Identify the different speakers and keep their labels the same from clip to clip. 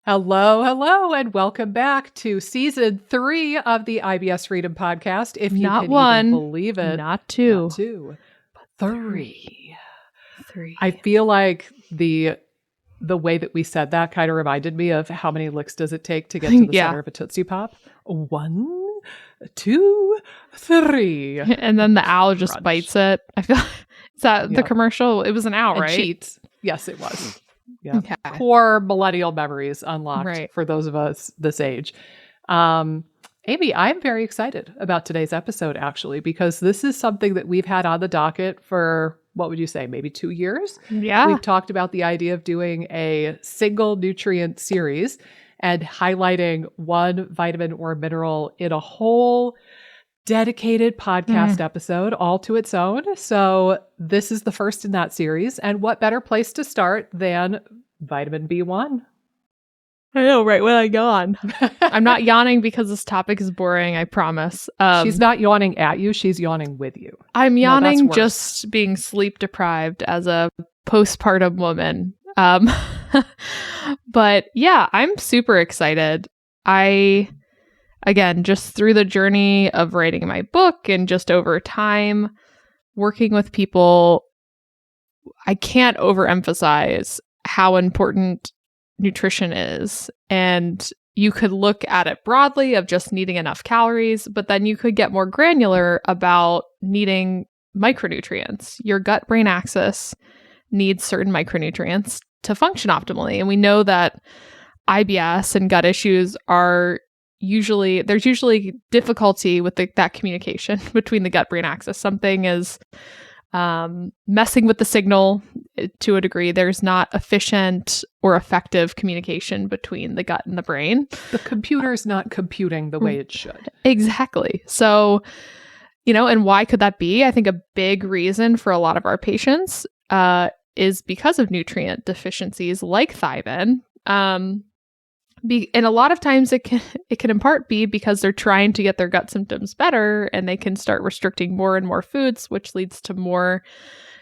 Speaker 1: Hello, and welcome back to season 3 of the IBS Freedom Podcast. If you
Speaker 2: Not
Speaker 1: can
Speaker 2: one,
Speaker 1: even believe it.
Speaker 2: not two,
Speaker 1: Not two, but three.
Speaker 2: Three.
Speaker 1: I feel like the way that we said that kind of reminded me of how many licks does it take to get to the center of a Tootsie Pop? 1, 2, 3.
Speaker 2: And then the owl just
Speaker 1: Crunch.
Speaker 2: bites it. I feel is that the commercial? It was an owl,
Speaker 1: And
Speaker 2: right?
Speaker 1: cheats. Yes, it was. Yeah.
Speaker 2: Okay.
Speaker 1: Core millennial memories unlocked for those of us this age. Amy, I'm very excited about today's episode, actually, because this is something that we've had on the docket for, what would you say, maybe 2 years?
Speaker 2: Yeah.
Speaker 1: We've talked about the idea of doing a single nutrient series and highlighting one vitamin or mineral in a whole dedicated podcast episode all to its own. So this is the first in that series. And what better place to start than vitamin B1?
Speaker 2: I know, right when I yawn. I'm not yawning because this topic is boring, I promise.
Speaker 1: She's not yawning at you. She's yawning with you.
Speaker 2: I'm yawning
Speaker 1: that's worse.
Speaker 2: just being sleep deprived as a postpartum woman. But yeah, I'm super excited. Again, just through the journey of writing my book and just over time working with people, I can't overemphasize how important nutrition is. And you could look at it broadly of just needing enough calories, but then you could get more granular about needing micronutrients. Your gut-brain axis needs certain micronutrients to function optimally. And we know that IBS and gut issues are there's usually difficulty with that communication between the gut-brain axis. Something is messing with the signal to a degree. There's not efficient or effective communication between the gut and the brain.
Speaker 1: The computer's not computing the way it should.
Speaker 2: Exactly. So, and why could that be? I think a big reason for a lot of our patients is because of nutrient deficiencies like thiamine. And a lot of times it can in part be because they're trying to get their gut symptoms better, and they can start restricting more and more foods, which leads to more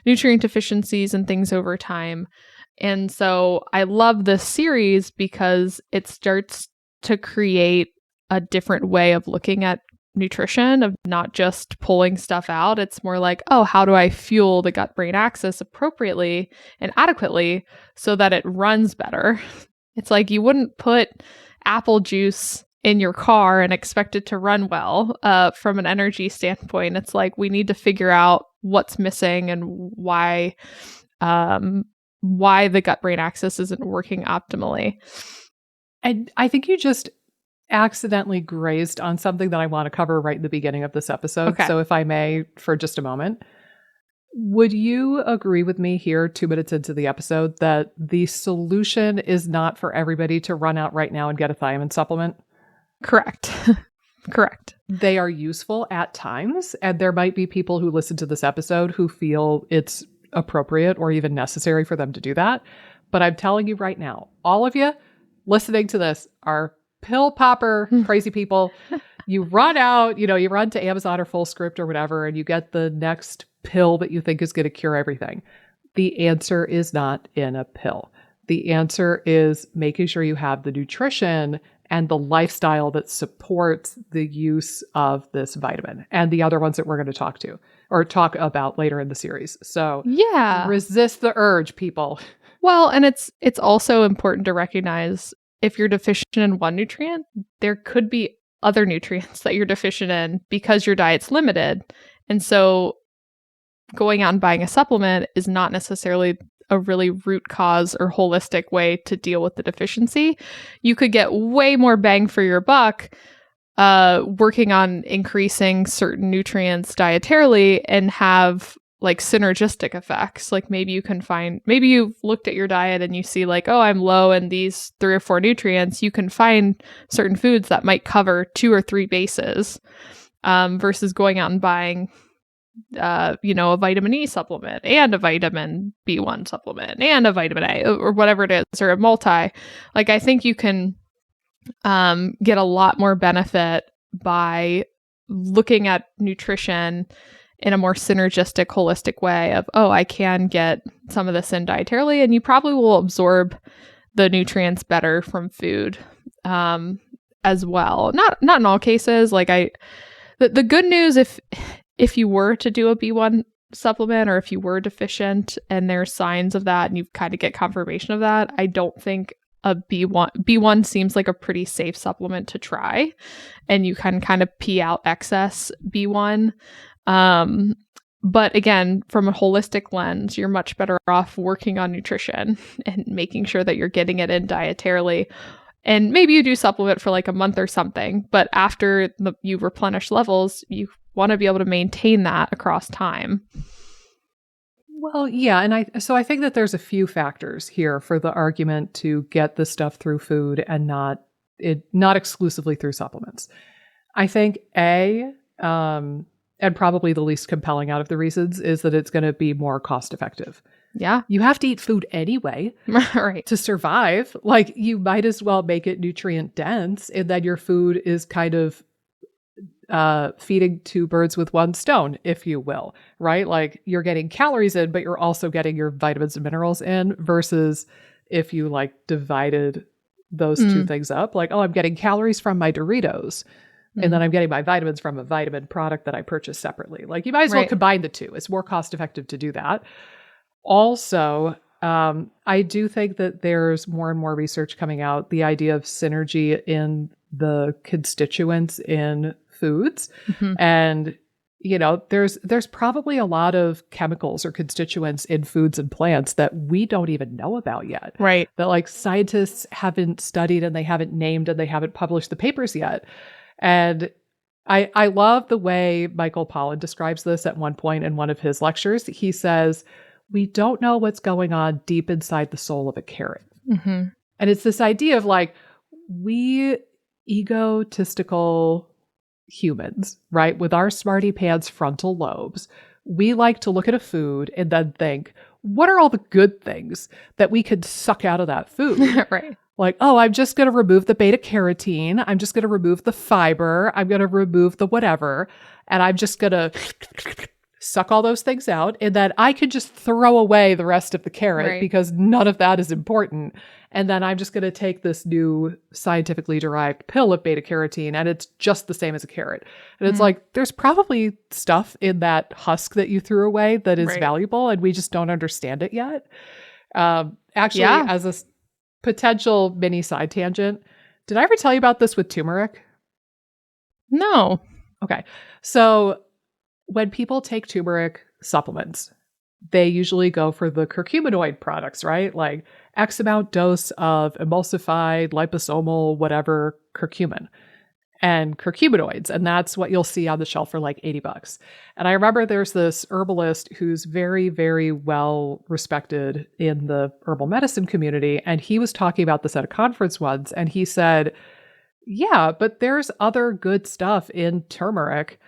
Speaker 2: nutrient deficiencies and things over time. And so I love this series because it starts to create a different way of looking at nutrition, of not just pulling stuff out. It's more like, oh, how do I fuel the gut-brain axis appropriately and adequately so that it runs better? It's like you wouldn't put apple juice in your car and expect it to run well from an energy standpoint. It's like we need to figure out what's missing and why the gut-brain axis isn't working optimally.
Speaker 1: And I think you just accidentally grazed on something that I want to cover right in the beginning of this episode.
Speaker 2: Okay.
Speaker 1: So if I may, for just a moment. Would you agree with me here 2 minutes into the episode that the solution is not for everybody to run out right now and get a thiamine supplement?
Speaker 2: Correct. Correct.
Speaker 1: They are useful at times, and there might be people who listen to this episode who feel it's appropriate or even necessary for them to do that. But I'm telling you right now, all of you listening to this are pill popper crazy people. You run out, you run to Amazon or Fullscript or whatever, and you get the next pill that you think is going to cure everything. The answer is not in a pill. The answer is making sure you have the nutrition and the lifestyle that supports the use of this vitamin and the other ones that we're going to talk about later in the series. So
Speaker 2: yeah,
Speaker 1: resist the urge, people.
Speaker 2: Well, and it's also important to recognize if you're deficient in one nutrient, there could be other nutrients that you're deficient in because your diet's limited. And so going out and buying a supplement is not necessarily a really root cause or holistic way to deal with the deficiency. You could get way more bang for your buck working on increasing certain nutrients dietarily and have like synergistic effects. Like maybe you've looked at your diet and you see like, oh, I'm low in these 3 or 4 nutrients. You can find certain foods that might cover 2 or 3 bases versus going out and buying a vitamin E supplement and a vitamin B1 supplement and a vitamin A or whatever it is, or a multi. Like I think you can get a lot more benefit by looking at nutrition in a more synergistic, holistic way of, oh, I can get some of this in dietarily, and you probably will absorb the nutrients better from food as well. Not in all cases. Like the good news, if you were to do a B1 supplement, or if you were deficient and there's signs of that and you kind of get confirmation of that, I don't think a B1 seems like a pretty safe supplement to try, and you can kind of pee out excess B1. But again, from a holistic lens, you're much better off working on nutrition and making sure that you're getting it in dietarily. And maybe you do supplement for like a month or something, but after you replenish levels, you want to be able to maintain that across time.
Speaker 1: Well, yeah. And I think that there's a few factors here for the argument to get the stuff through food and not exclusively through supplements. I think and probably the least compelling out of the reasons, is that it's going to be more cost effective.
Speaker 2: Yeah.
Speaker 1: You have to eat food anyway
Speaker 2: right.
Speaker 1: to survive. Like, you might as well make it nutrient dense, and then your food is kind of feeding two birds with one stone, if you will, right? Like, you're getting calories in, but you're also getting your vitamins and minerals in, versus if you like divided those two things up. Like, oh, I'm getting calories from my Doritos, and then I'm getting my vitamins from a vitamin product that I purchased separately. Like, you might as well combine the two. It's more cost effective to do that. Also, I do think that there's more and more research coming out, the idea of synergy in the constituents in foods. And, you know, there's probably a lot of chemicals or constituents in foods and plants that we don't even know about yet.
Speaker 2: Right.
Speaker 1: That like scientists haven't studied, and they haven't named, and they haven't published the papers yet. And I love the way Michael Pollan describes this at one point in one of his lectures. He says, we don't know what's going on deep inside the soul of a carrot. And it's this idea of like, we egotistical humans, right, with our smarty pants frontal lobes, we like to look at a food and then think, what are all the good things that we could suck out of that food?
Speaker 2: Right.
Speaker 1: Like, oh, I'm just going to remove the beta carotene. I'm just going to remove the fiber. I'm going to remove the whatever. And I'm just going to suck all those things out. And then I could just throw away the rest of the carrot because none of that is important. And then I'm just going to take this new scientifically derived pill of beta carotene, and it's just the same as a carrot. And it's like, there's probably stuff in that husk that you threw away that is valuable, and we just don't understand it yet. Actually, as a potential mini side tangent, did I ever tell you about this with turmeric?
Speaker 2: No.
Speaker 1: Okay. So when people take turmeric supplements, they usually go for the curcuminoid products, right? Like X amount dose of emulsified, liposomal, whatever curcumin and curcuminoids. And that's what you'll see on the shelf for like $80. And I remember there's this herbalist who's very, very well respected in the herbal medicine community. And he was talking about this at a conference once. And he said, yeah, but there's other good stuff in turmeric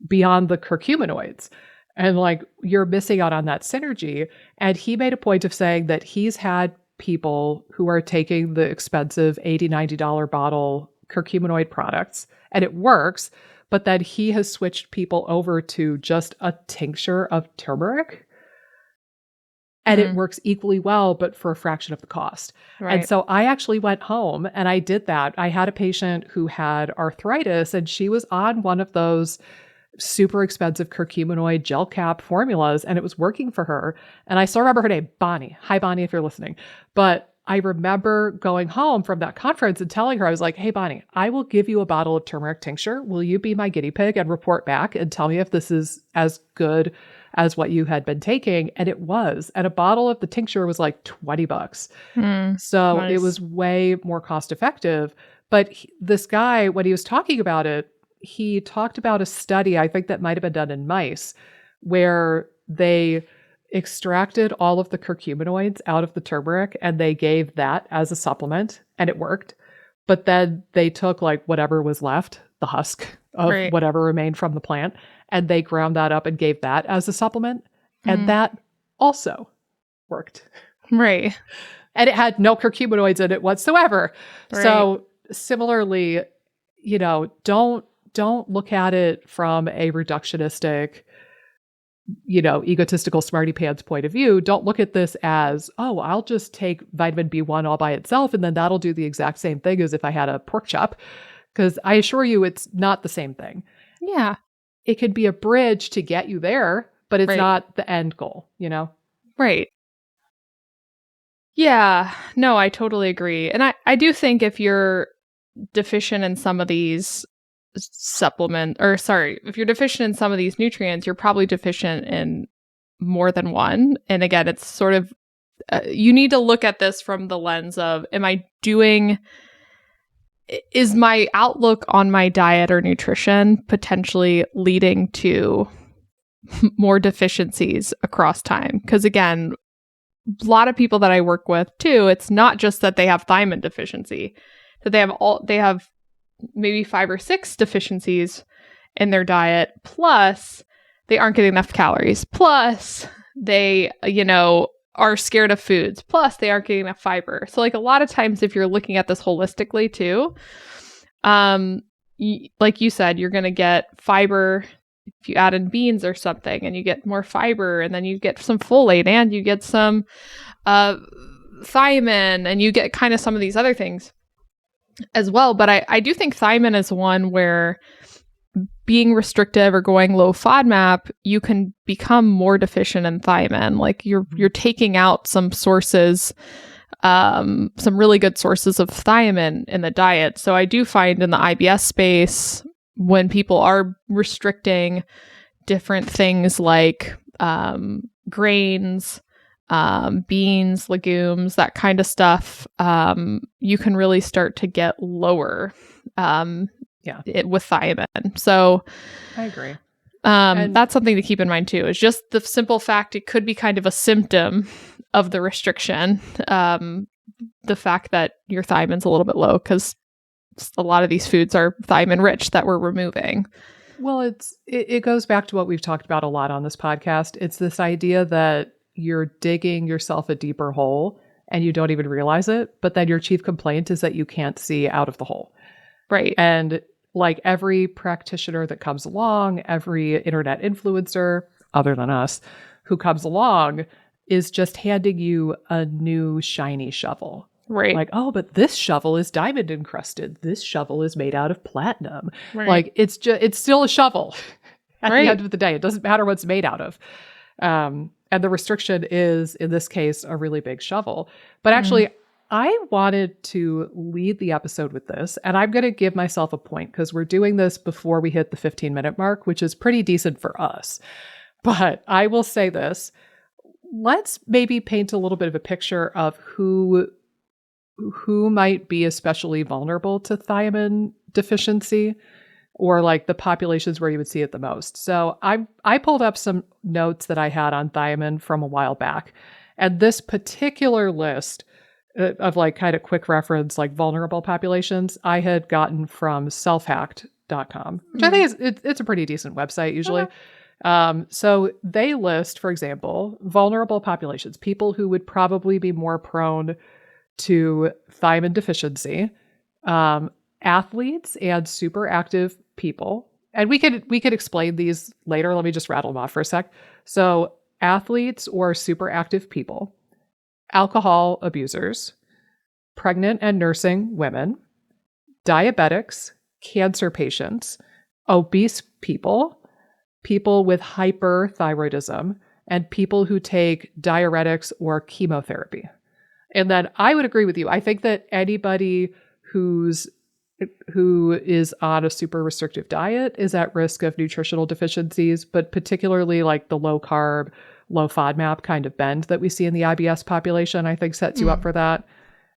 Speaker 1: beyond the curcuminoids. And like, you're missing out on that synergy. And he made a point of saying that he's had people who are taking the expensive $80, $90 bottle curcuminoid products, and it works, but then he has switched people over to just a tincture of turmeric, and it works equally well, but for a fraction of the cost. And so I actually went home and I did that. I had a patient who had arthritis, and she was on one of those super expensive curcuminoid gel cap formulas, and it was working for her. And I still remember her name, Bonnie. Hi, Bonnie, if you're listening. But I remember going home from that conference and telling her, I was like, hey, Bonnie, I will give you a bottle of turmeric tincture. Will you be my guinea pig and report back and tell me if this is as good as what you had been taking? And it was. And a bottle of the tincture was like $20. So it was way more cost effective. But this guy, when he was talking about it, he talked about a study, I think that might have been done in mice, where they extracted all of the curcuminoids out of the turmeric and they gave that as a supplement, and it worked. But then they took like whatever was left, the husk of whatever remained from the plant, and they ground that up and gave that as a supplement. And that also worked.
Speaker 2: Right.
Speaker 1: And it had no curcuminoids in it whatsoever. So similarly, you know, don't look at it from a reductionistic, egotistical smarty pants point of view, don't look at this as, oh, I'll just take vitamin B1 all by itself and then that'll do the exact same thing as if I had a pork chop. Because I assure you it's not the same thing.
Speaker 2: Yeah.
Speaker 1: It could be a bridge to get you there, but it's
Speaker 2: Right.
Speaker 1: not the end goal,
Speaker 2: Right. Yeah. No, I totally agree. And I do think if you're deficient in some of these if you're deficient in some of these nutrients, you're probably deficient in more than one. And again, it's sort of, you need to look at this from the lens of, is my outlook on my diet or nutrition potentially leading to more deficiencies across time? Because again, a lot of people that I work with too, it's not just that they have thiamine deficiency, that they have maybe 5 or 6 deficiencies in their diet, plus they aren't getting enough calories, plus they, are scared of foods, plus they aren't getting enough fiber. So like a lot of times if you're looking at this holistically too, like you said, you're going to get fiber if you add in beans or something, and you get more fiber, and then you get some folate, and you get some thiamine, and you get kind of some of these other things as well. But I do think thiamine is one where being restrictive or going low FODMAP, you can become more deficient in thiamine. Like you're taking out some sources, some really good sources of thiamine in the diet. So I do find in the IBS space, when people are restricting different things like grains, beans, legumes, that kind of stuff, you can really start to get lower with thiamine. So
Speaker 1: I agree.
Speaker 2: And that's something to keep in mind too. It's just the simple fact it could be kind of a symptom of the restriction. The fact that your thiamine's a little bit low because a lot of these foods are thiamine rich that we're removing.
Speaker 1: Well, it goes back to what we've talked about a lot on this podcast. It's this idea that you're digging yourself a deeper hole and you don't even realize it, but then your chief complaint is that you can't see out of the hole.
Speaker 2: Right.
Speaker 1: And like every practitioner that comes along, every internet influencer, other than us, who comes along is just handing you a new shiny shovel.
Speaker 2: Right.
Speaker 1: Like, oh, but this shovel is diamond encrusted. This shovel is made out of platinum.
Speaker 2: Right.
Speaker 1: Like it's still a shovel at
Speaker 2: Right.
Speaker 1: the end of the day. It doesn't matter what it's made out of. And the restriction is, in this case, a really big shovel. But actually, I wanted to lead the episode with this, and I'm going to give myself a point because we're doing this before we hit the 15-minute mark, which is pretty decent for us. But I will say this. Let's maybe paint a little bit of a picture of who might be especially vulnerable to thiamine deficiency, or like the populations where you would see it the most. So I pulled up some notes that I had on thiamine from a while back. And this particular list of like kind of quick reference, like vulnerable populations, I had gotten from selfhacked.com, which I think it's a pretty decent website usually. So they list, for example, vulnerable populations, people who would probably be more prone to thiamine deficiency, athletes and super active people. And we could explain these later. Let me just rattle them off for a sec. So athletes or super active people, alcohol abusers, pregnant and nursing women, diabetics, cancer patients, obese people, people with hyperthyroidism, and people who take diuretics or chemotherapy. And then I would agree with you. I think that anybody who is on a super restrictive diet is at risk of nutritional deficiencies, but particularly like the low carb, low FODMAP kind of bend that we see in the IBS population, I think sets you up for that.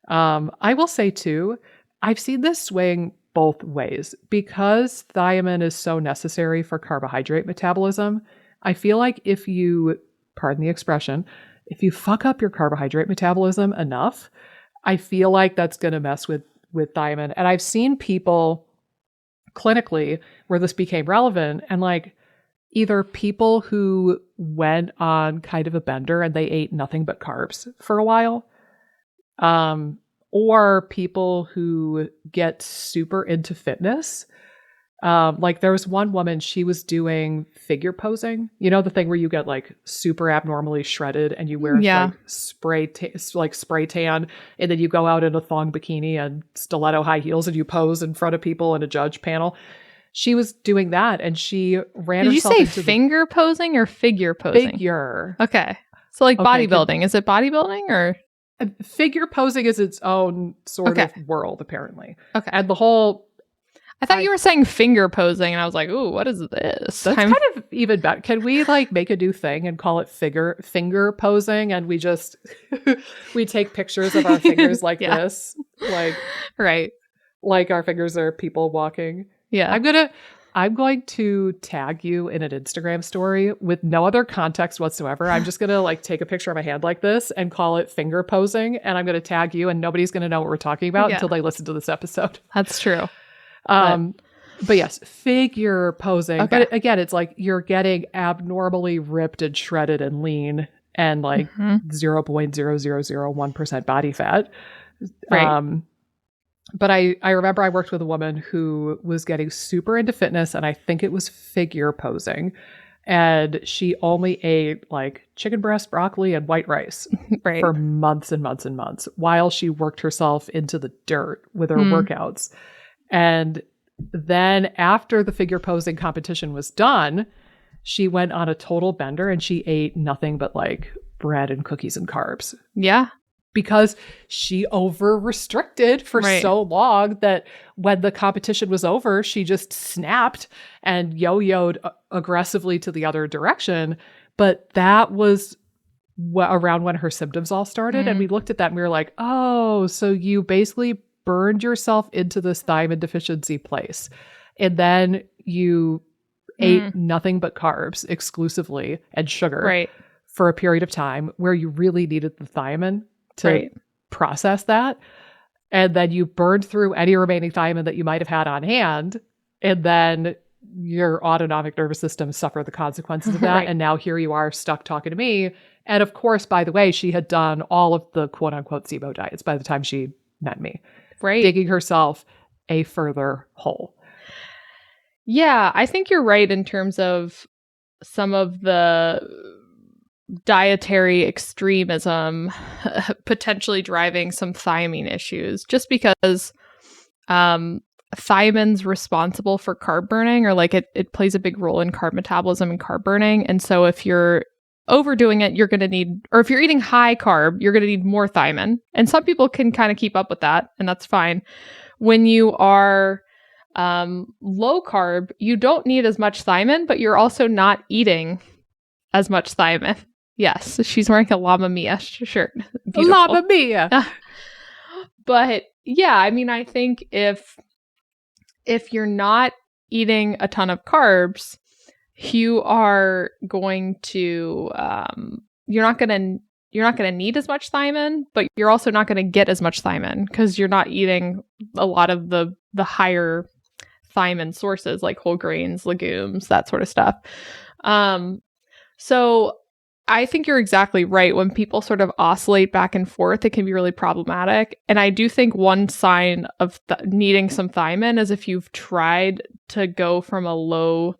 Speaker 1: I will say too, I've seen this swing both ways. Because thiamine is so necessary for carbohydrate metabolism, I feel like if you, pardon the expression, if you fuck up your carbohydrate metabolism enough, I feel like that's going to mess with thiamine. And I've seen people clinically where this became relevant, and like either people who went on kind of a bender and they ate nothing but carbs for a while, or people who get super into fitness, Like there was one woman, she was doing figure posing, you know, the thing where you get like super abnormally shredded and you wear like spray tan, and then you go out in a thong bikini and stiletto high heels and you pose in front of people in a judge panel. She was doing that, and she ran herself into...
Speaker 2: Did you say finger posing or figure posing?
Speaker 1: Figure.
Speaker 2: Okay. So like bodybuilding. Is it bodybuilding or...
Speaker 1: Figure posing is its own sort of world, apparently.
Speaker 2: Okay.
Speaker 1: And the whole...
Speaker 2: I thought you were saying finger posing, and I was like, ooh, what is this?
Speaker 1: That's kind of even better. Can we like make a new thing and call it finger posing, and we just we take pictures of our fingers like this, like
Speaker 2: right,
Speaker 1: like our fingers are people walking.
Speaker 2: Yeah.
Speaker 1: I'm going to tag you in an Instagram story with no other context whatsoever. I'm just going to like take a picture of my hand like this and call it finger posing, and I'm going to tag you, and nobody's going to know what we're talking about until they listen to this episode.
Speaker 2: That's true.
Speaker 1: But yes, figure posing. Okay. But again, it's like you're getting abnormally ripped and shredded and lean and like 0.0001% body fat.
Speaker 2: Right.
Speaker 1: But I remember I worked with a woman who was getting super into fitness, and I think it was figure posing. And she only ate like chicken breast, broccoli, and white rice for months and months and months while she worked herself into the dirt with her workouts. And then after the figure posing competition was done, she went on a total bender and she ate nothing but like bread and cookies and carbs.
Speaker 2: Yeah.
Speaker 1: Because she over restricted for so long that when the competition was over, she just snapped and yo-yoed aggressively to the other direction. But that was around when her symptoms all started. And we looked at that and we were like, oh, so you basically burned yourself into this thiamine deficiency place. And then you ate nothing but carbs exclusively and sugar for a period of time where you really needed the thiamine to process that. And then you burned through any remaining thiamine that you might have had on hand. And then your autonomic nervous system suffered the consequences of that. And now here you are stuck talking to me. And of course, by the way, she had done all of the quote unquote SIBO diets by the time she met me. Digging herself a further hole.
Speaker 2: Yeah, I think you're right in terms of some of the dietary extremism potentially driving some thiamine issues, just because thiamine's responsible for carb burning, or like it plays a big role in carb metabolism and carb burning. And so if you're overdoing it, you're going to need, or if you're eating high carb, you're going to need more thiamine. And some people can kind of keep up with that, and that's fine. When you are low carb, you don't need as much thiamine, but you're also not eating as much thiamine. Yes, she's wearing a Llama Mia shirt. Beautiful.
Speaker 1: Llama Mia.
Speaker 2: But yeah, I mean, I think if you're not eating a ton of carbs, you are going to you're not going to need as much thiamine, but you're also not going to get as much thiamine because you're not eating a lot of the higher thiamine sources like whole grains, legumes, that sort of stuff. So I think you're exactly right. When people sort of oscillate back and forth, it can be really problematic. And I do think one sign of needing some thiamine is if you've tried to go from a low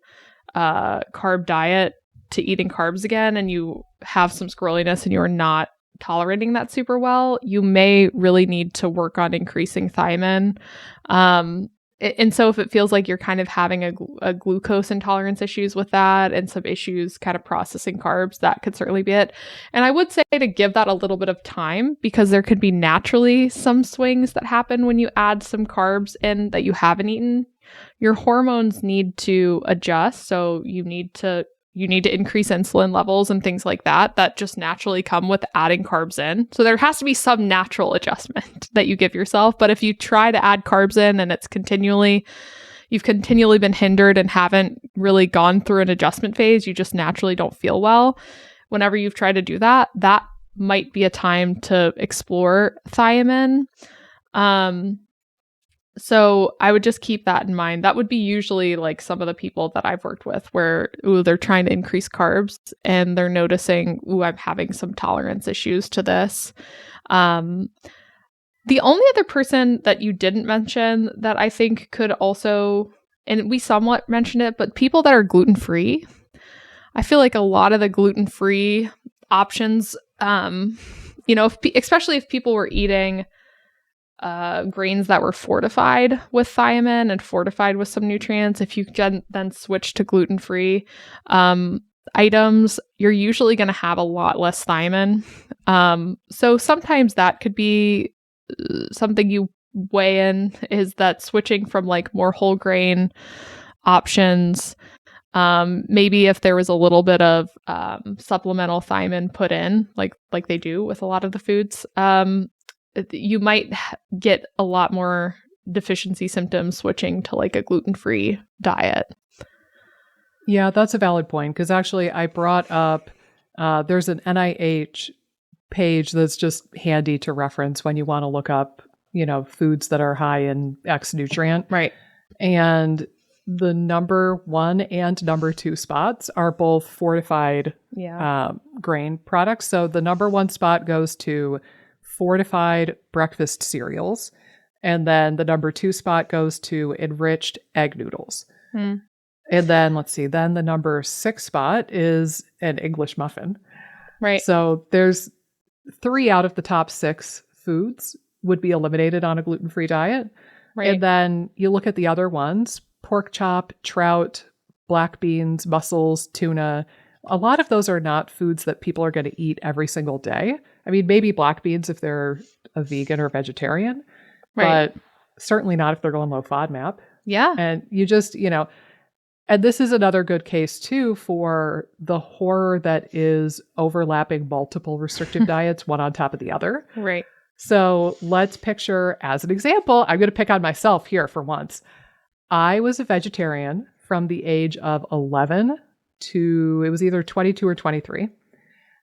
Speaker 2: carb diet to eating carbs again, and you have some squirreliness and you're not tolerating that super well, you may really need to work on increasing thiamine. And so if it feels like you're kind of having a glucose intolerance issues with that and some issues kind of processing carbs, that could certainly be it. And I would say to give that a little bit of time, because there could be naturally some swings that happen when you add some carbs in that you haven't eaten. Your hormones need to adjust. So you need to increase insulin levels and things like that just naturally come with adding carbs in. So there has to be some natural adjustment that you give yourself. But if you try to add carbs in and you've continually been hindered and haven't really gone through an adjustment phase, you just naturally don't feel well. Whenever you've tried to do that, that might be a time to explore thiamine. So I would just keep that in mind. That would be usually like some of the people that I've worked with where, they're trying to increase carbs and they're noticing, I'm having some tolerance issues to this. The only other person that you didn't mention that I think could also and we somewhat mentioned it, but people that are gluten-free, I feel like a lot of the gluten-free options, especially if people were eating grains that were fortified with thiamine and fortified with some nutrients, if you can then switch to gluten-free items, you're usually going to have a lot less thiamine. So sometimes that could be something you weigh in, is that switching from like more whole grain options. Maybe if there was a little bit of supplemental thiamine put in, like they do with a lot of the foods, you might get a lot more deficiency symptoms switching to like a gluten-free diet.
Speaker 1: Yeah, that's a valid point, because actually I brought up, there's an NIH page that's just handy to reference when you want to look up, foods that are high in X nutrient.
Speaker 2: Right.
Speaker 1: And the number 1 and number 2 spots are both fortified grain products. So the number 1 spot goes to fortified breakfast cereals. And then the number 2 spot goes to enriched egg noodles. Mm. And then then the number 6 spot is an English muffin.
Speaker 2: Right.
Speaker 1: So there's 3 out of the top 6 foods would be eliminated on a gluten-free diet.
Speaker 2: Right.
Speaker 1: And then you look at the other ones, pork chop, trout, black beans, mussels, tuna. A lot of those are not foods that people are going to eat every single day. I mean, maybe black beans if they're a vegan or vegetarian,
Speaker 2: right.
Speaker 1: but certainly not if they're going low FODMAP.
Speaker 2: Yeah.
Speaker 1: And you just, and this is another good case too for the horror that is overlapping multiple restrictive diets, one on top of the other.
Speaker 2: Right.
Speaker 1: So let's picture, as an example, I'm going to pick on myself here for once. I was a vegetarian from the age of 11 to, it was either 22 or 23.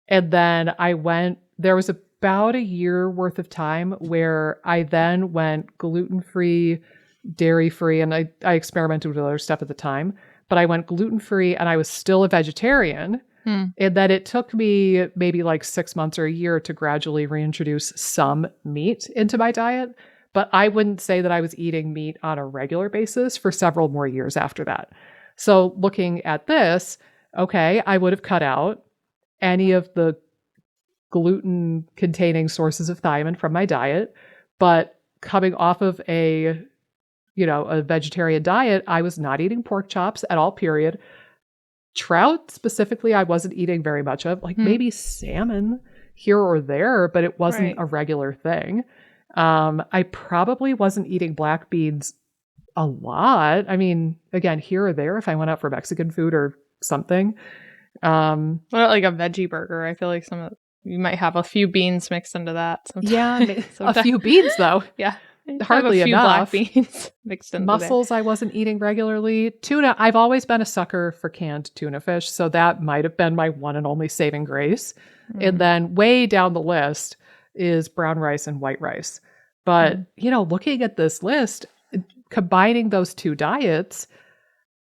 Speaker 1: And then there was about a year worth of time where I then went gluten-free, dairy-free, and I experimented with other stuff at the time, but I went gluten-free and I was still a vegetarian. And then it took me maybe like 6 months or a year to gradually reintroduce some meat into my diet. But I wouldn't say that I was eating meat on a regular basis for several more years after that. So looking at this, okay, I would have cut out any of the gluten-containing sources of thiamine from my diet. But coming off of a vegetarian diet, I was not eating pork chops at all, period. Trout specifically, I wasn't eating very much of, like maybe salmon here or there, but it wasn't a regular thing. I probably wasn't eating black beans a lot. I mean, again, here or there, if I went out for Mexican food or something.
Speaker 2: What about like a veggie burger? I feel like you might have a few beans mixed into that.
Speaker 1: Yeah, a few beans though.
Speaker 2: Yeah.
Speaker 1: Hardly
Speaker 2: a few
Speaker 1: enough.
Speaker 2: Black beans mixed in.
Speaker 1: Mussels I wasn't eating regularly. Tuna, I've always been a sucker for canned tuna fish, so that might have been my one and only saving grace. And then way down the list is brown rice and white rice. But, looking at this list, combining those 2 diets,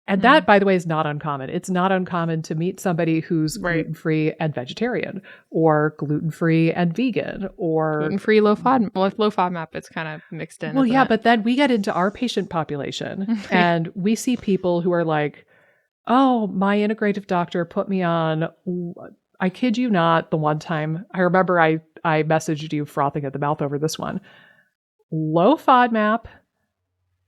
Speaker 1: and that, by the way, is not uncommon. It's not uncommon to meet somebody who's gluten-free and vegetarian, or gluten-free and vegan, or
Speaker 2: gluten-free low FODMAP. Well, with low FODMAP, it's kind of mixed in.
Speaker 1: Well, yeah, but then we get into our patient population, and we see people who are like, "Oh, my integrative doctor put me on." I kid you not. The one time I remember, I messaged you frothing at the mouth over this one. Low FODMAP,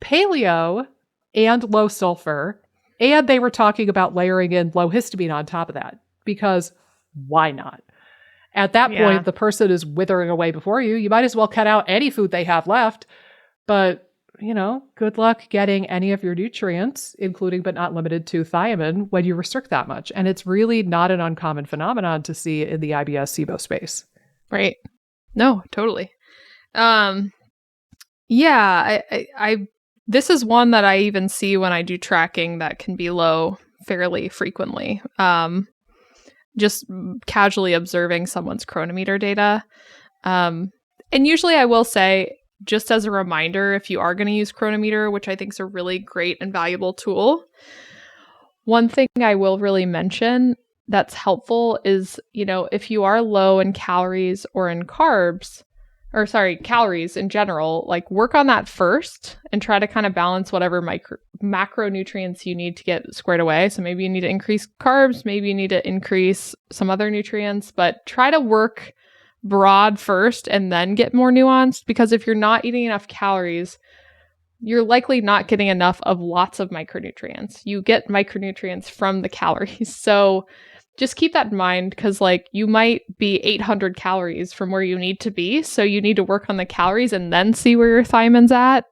Speaker 1: paleo, and low sulfur. And they were talking about layering in low histamine on top of that, because why not? At that point, the person is withering away before you. You might as well cut out any food they have left. But, good luck getting any of your nutrients, including but not limited to thiamine, when you restrict that much. And it's really not an uncommon phenomenon to see in the IBS SIBO space.
Speaker 2: Right. No, totally. This is one that I even see when I do tracking that can be low fairly frequently. Just casually observing someone's chronometer data. And usually I will say, just as a reminder, if you are going to use chronometer, which I think is a really great and valuable tool, one thing I will really mention that's helpful is, if you are low in calories or in carbs, calories in general, like work on that first and try to kind of balance whatever macronutrients you need to get squared away. So maybe you need to increase carbs, maybe you need to increase some other nutrients, but try to work broad first and then get more nuanced, because if you're not eating enough calories, you're likely not getting enough of lots of micronutrients. You get micronutrients from the calories. So just keep that in mind, because like you might be 800 calories from where you need to be. So you need to work on the calories and then see where your thiamine's at.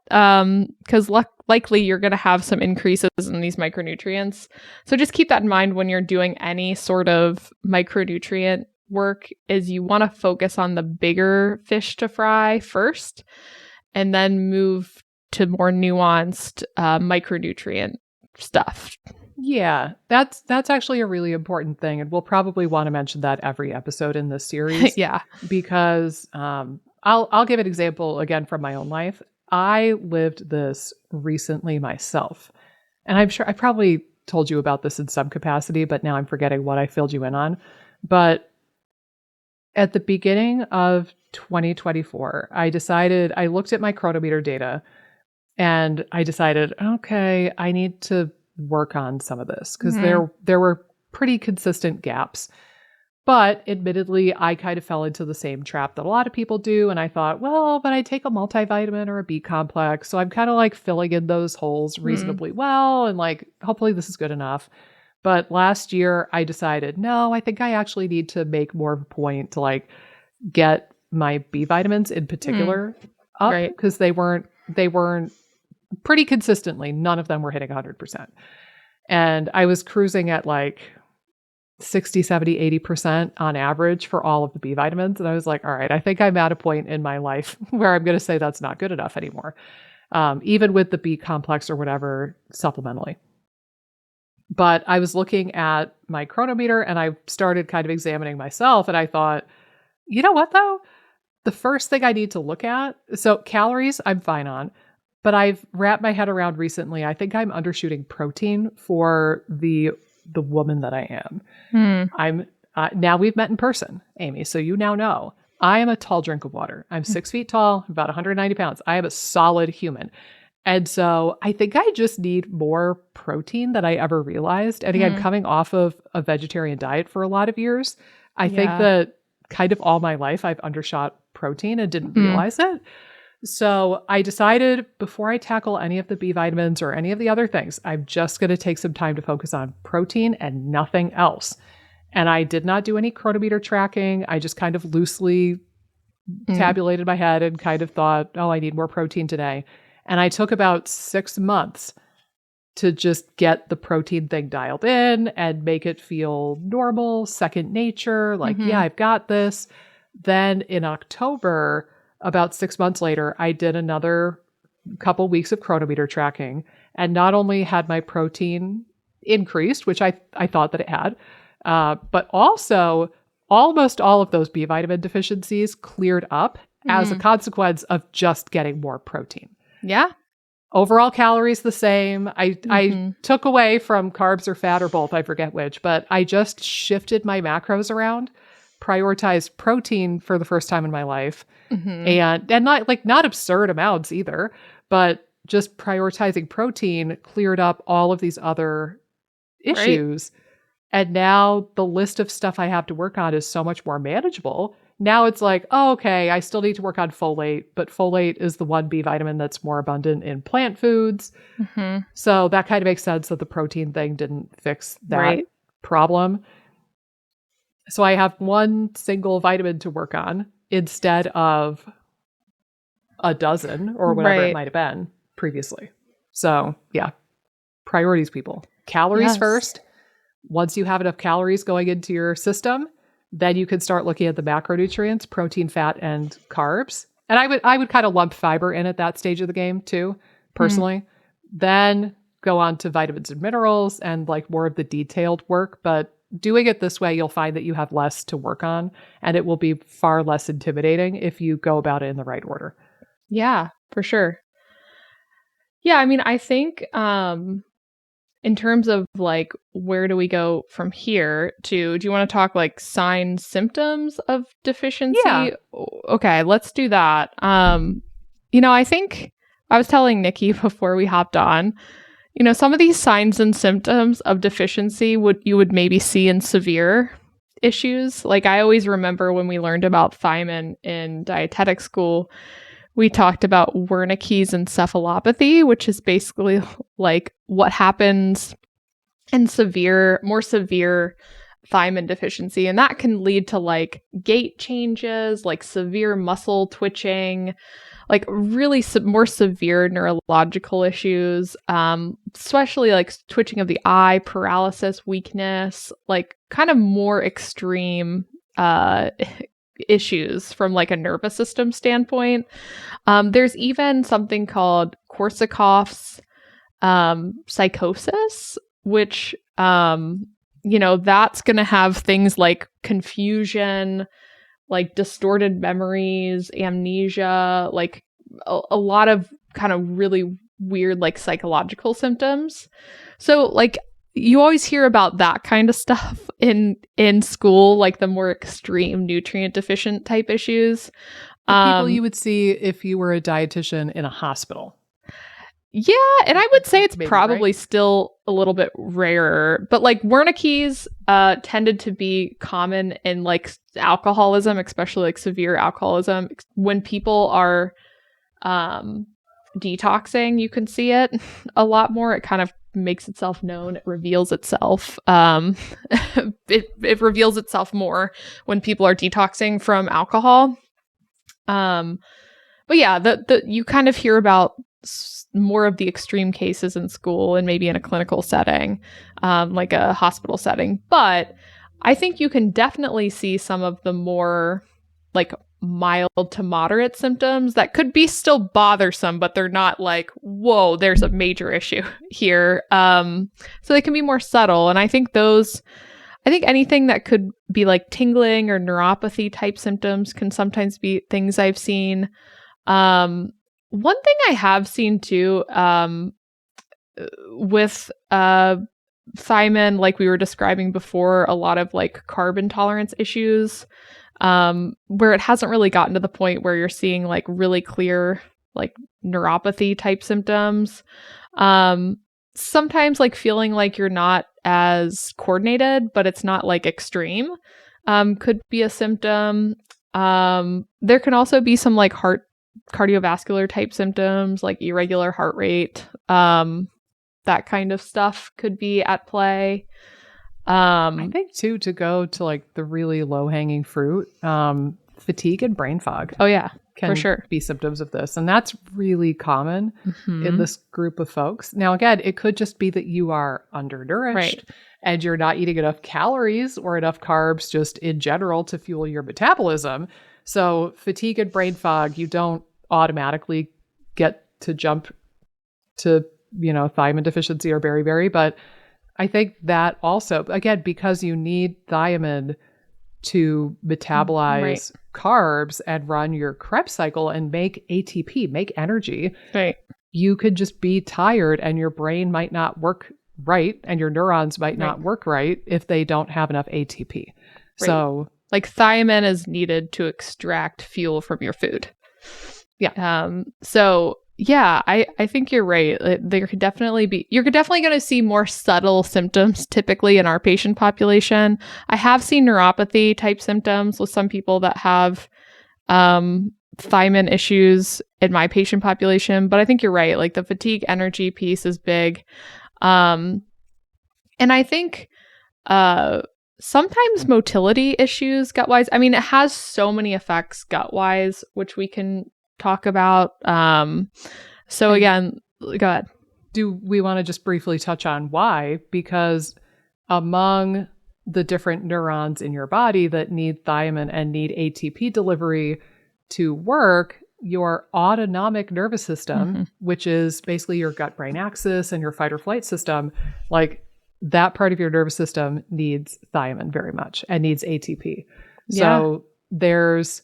Speaker 2: Because likely you're going to have some increases in these micronutrients. So just keep that in mind when you're doing any sort of micronutrient work, is you want to focus on the bigger fish to fry first and then move to more nuanced micronutrient stuff.
Speaker 1: Yeah, that's actually a really important thing, and we'll probably want to mention that every episode in this series.
Speaker 2: Yeah,
Speaker 1: because I'll give an example again from my own life. I lived this recently myself, and I'm sure I probably told you about this in some capacity, but now I'm forgetting what I filled you in on. But at the beginning of 2024, I looked at my chronometer data, and I decided, okay, I need to work on some of this, because there were pretty consistent gaps. But admittedly, I kind of fell into the same trap that a lot of people do. And I thought, well, but I take a multivitamin or a B complex, so I'm kind of like filling in those holes reasonably well. And like, hopefully this is good enough. But last year I decided, no, I think I actually need to make more of a point to like get my B vitamins in particular up, because they weren't pretty consistently, none of them were hitting 100%. And I was cruising at like 60, 70, 80% on average for all of the B vitamins. And I was like, all right, I think I'm at a point in my life where I'm going to say that's not good enough anymore. Even with the B complex or whatever supplementally. But I was looking at my chronometer and I started kind of examining myself, and I thought, you know what though? The first thing I need to look at, so calories I'm fine on, but I've wrapped my head around recently, I think I'm undershooting protein for the woman that I am. I'm now we've met in person, Amy, so you now know I am a tall drink of water. I'm 6 feet tall, about 190 pounds. I am a solid human. And so I think I just need more protein than I ever realized. And again, coming off of a vegetarian diet for a lot of years, I think that kind of all my life I've undershot protein and didn't realize it. So I decided before I tackle any of the B vitamins or any of the other things, I'm just going to take some time to focus on protein and nothing else. And I did not do any chronometer tracking. I just kind of loosely tabulated my head and kind of thought, oh, I need more protein today. And I took about 6 months to just get the protein thing dialed in and make it feel normal, second nature, like, yeah, I've got this. Then in October, about 6 months later, I did another couple weeks of chronometer tracking, and not only had my protein increased, which I thought that it had, but also almost all of those B vitamin deficiencies cleared up as a consequence of just getting more protein.
Speaker 2: Yeah.
Speaker 1: Overall calories the same. I took away from carbs or fat or both, I forget which, but I just shifted my macros around, prioritized protein for the first time in my life. And not absurd amounts either, but just prioritizing protein cleared up all of these other issues. Right. And now the list of stuff I have to work on is so much more manageable. Now it's like, oh, okay, I still need to work on folate, but folate is the one B vitamin that's more abundant in plant foods. So that kind of makes sense that the protein thing didn't fix that problem. So I have one single vitamin to work on instead of a dozen or whatever it might have been previously. So yeah, priorities, people. Calories first. Once you have enough calories going into your system, then you can start looking at the macronutrients, protein, fat, and carbs. And I would kind of lump fiber in at that stage of the game too, personally. Then go on to vitamins and minerals and like more of the detailed work. But doing it this way, you'll find that you have less to work on, and it will be far less intimidating if you go about it in the right order.
Speaker 2: Yeah, for sure. Yeah, I mean, I think in terms of like, where do we go from here do you want to talk like signs, symptoms of deficiency?
Speaker 1: Yeah.
Speaker 2: Okay, let's do that. I think I was telling Nikki before we hopped on, some of these signs and symptoms of deficiency you would maybe see in severe issues. Like I always remember when we learned about thiamine in dietetic school, we talked about Wernicke's encephalopathy, which is basically like what happens in more severe thiamine deficiency. And that can lead to like gait changes, like severe muscle twitching, like really more severe neurological issues, especially like twitching of the eye, paralysis, weakness, like kind of more extreme issues from like a nervous system standpoint. There's even something called Korsakoff's psychosis, which that's going to have things like confusion, like distorted memories, amnesia, like a lot of kind of really weird like psychological symptoms. So like you always hear about that kind of stuff in school, like the more extreme nutrient deficient type issues.
Speaker 1: People you would see if you were a dietitian in a hospital.
Speaker 2: Yeah, and I would say it's
Speaker 1: Maybe,
Speaker 2: probably
Speaker 1: right?
Speaker 2: still a little bit rarer, but like Wernicke's tended to be common in like alcoholism, especially like severe alcoholism. When people are detoxing, you can see it a lot more. It kind of makes itself known. It reveals itself. It reveals itself more when people are detoxing from alcohol. But yeah, you kind of hear about more of the extreme cases in school and maybe in a clinical setting, like a hospital setting. But I think you can definitely see some of the more like mild to moderate symptoms that could be still bothersome, but they're not like, whoa, there's a major issue here. So they can be more subtle. And I think anything that could be like tingling or neuropathy type symptoms can sometimes be things I've seen. One thing I have seen too, with thiamine, like we were describing before, a lot of like carb intolerance issues, where it hasn't really gotten to the point where you're seeing like really clear like neuropathy type symptoms. Sometimes like feeling like you're not as coordinated, but it's not like extreme, could be a symptom. There can also be some like cardiovascular type symptoms like irregular heart rate. That kind of stuff could be at play.
Speaker 1: I think too, to go to like the really low hanging fruit, fatigue and brain fog.
Speaker 2: Oh yeah,
Speaker 1: can
Speaker 2: for sure
Speaker 1: be symptoms of this. And that's really common in this group of folks. Now, again, it could just be that you are undernourished,
Speaker 2: right,
Speaker 1: and you're not eating enough calories or enough carbs just in general to fuel your metabolism. So fatigue and brain fog, you don't automatically get to jump to, thiamine deficiency or beriberi. But I think that also, again, because you need thiamine to metabolize carbs and run your Krebs cycle and make ATP, make energy,
Speaker 2: right,
Speaker 1: you could just be tired and your brain might not work right and your neurons might not work right if they don't have enough ATP. Right. So
Speaker 2: like thiamine is needed to extract fuel from your food.
Speaker 1: Yeah.
Speaker 2: So yeah, I think you're right. You're definitely going to see more subtle symptoms typically in our patient population. I have seen neuropathy type symptoms with some people that have thiamine issues in my patient population, but I think you're right. Like the fatigue energy piece is big. And I think sometimes motility issues gut-wise, I mean, it has so many effects gut-wise, which we can talk about. So again, go ahead.
Speaker 1: Do we want to just briefly touch on why? Because among the different neurons in your body that need thiamine and need ATP delivery to work, your autonomic nervous system, which is basically your gut-brain axis and your fight or flight system, like that part of your nervous system needs thiamine very much and needs ATP.
Speaker 2: Yeah.
Speaker 1: So there's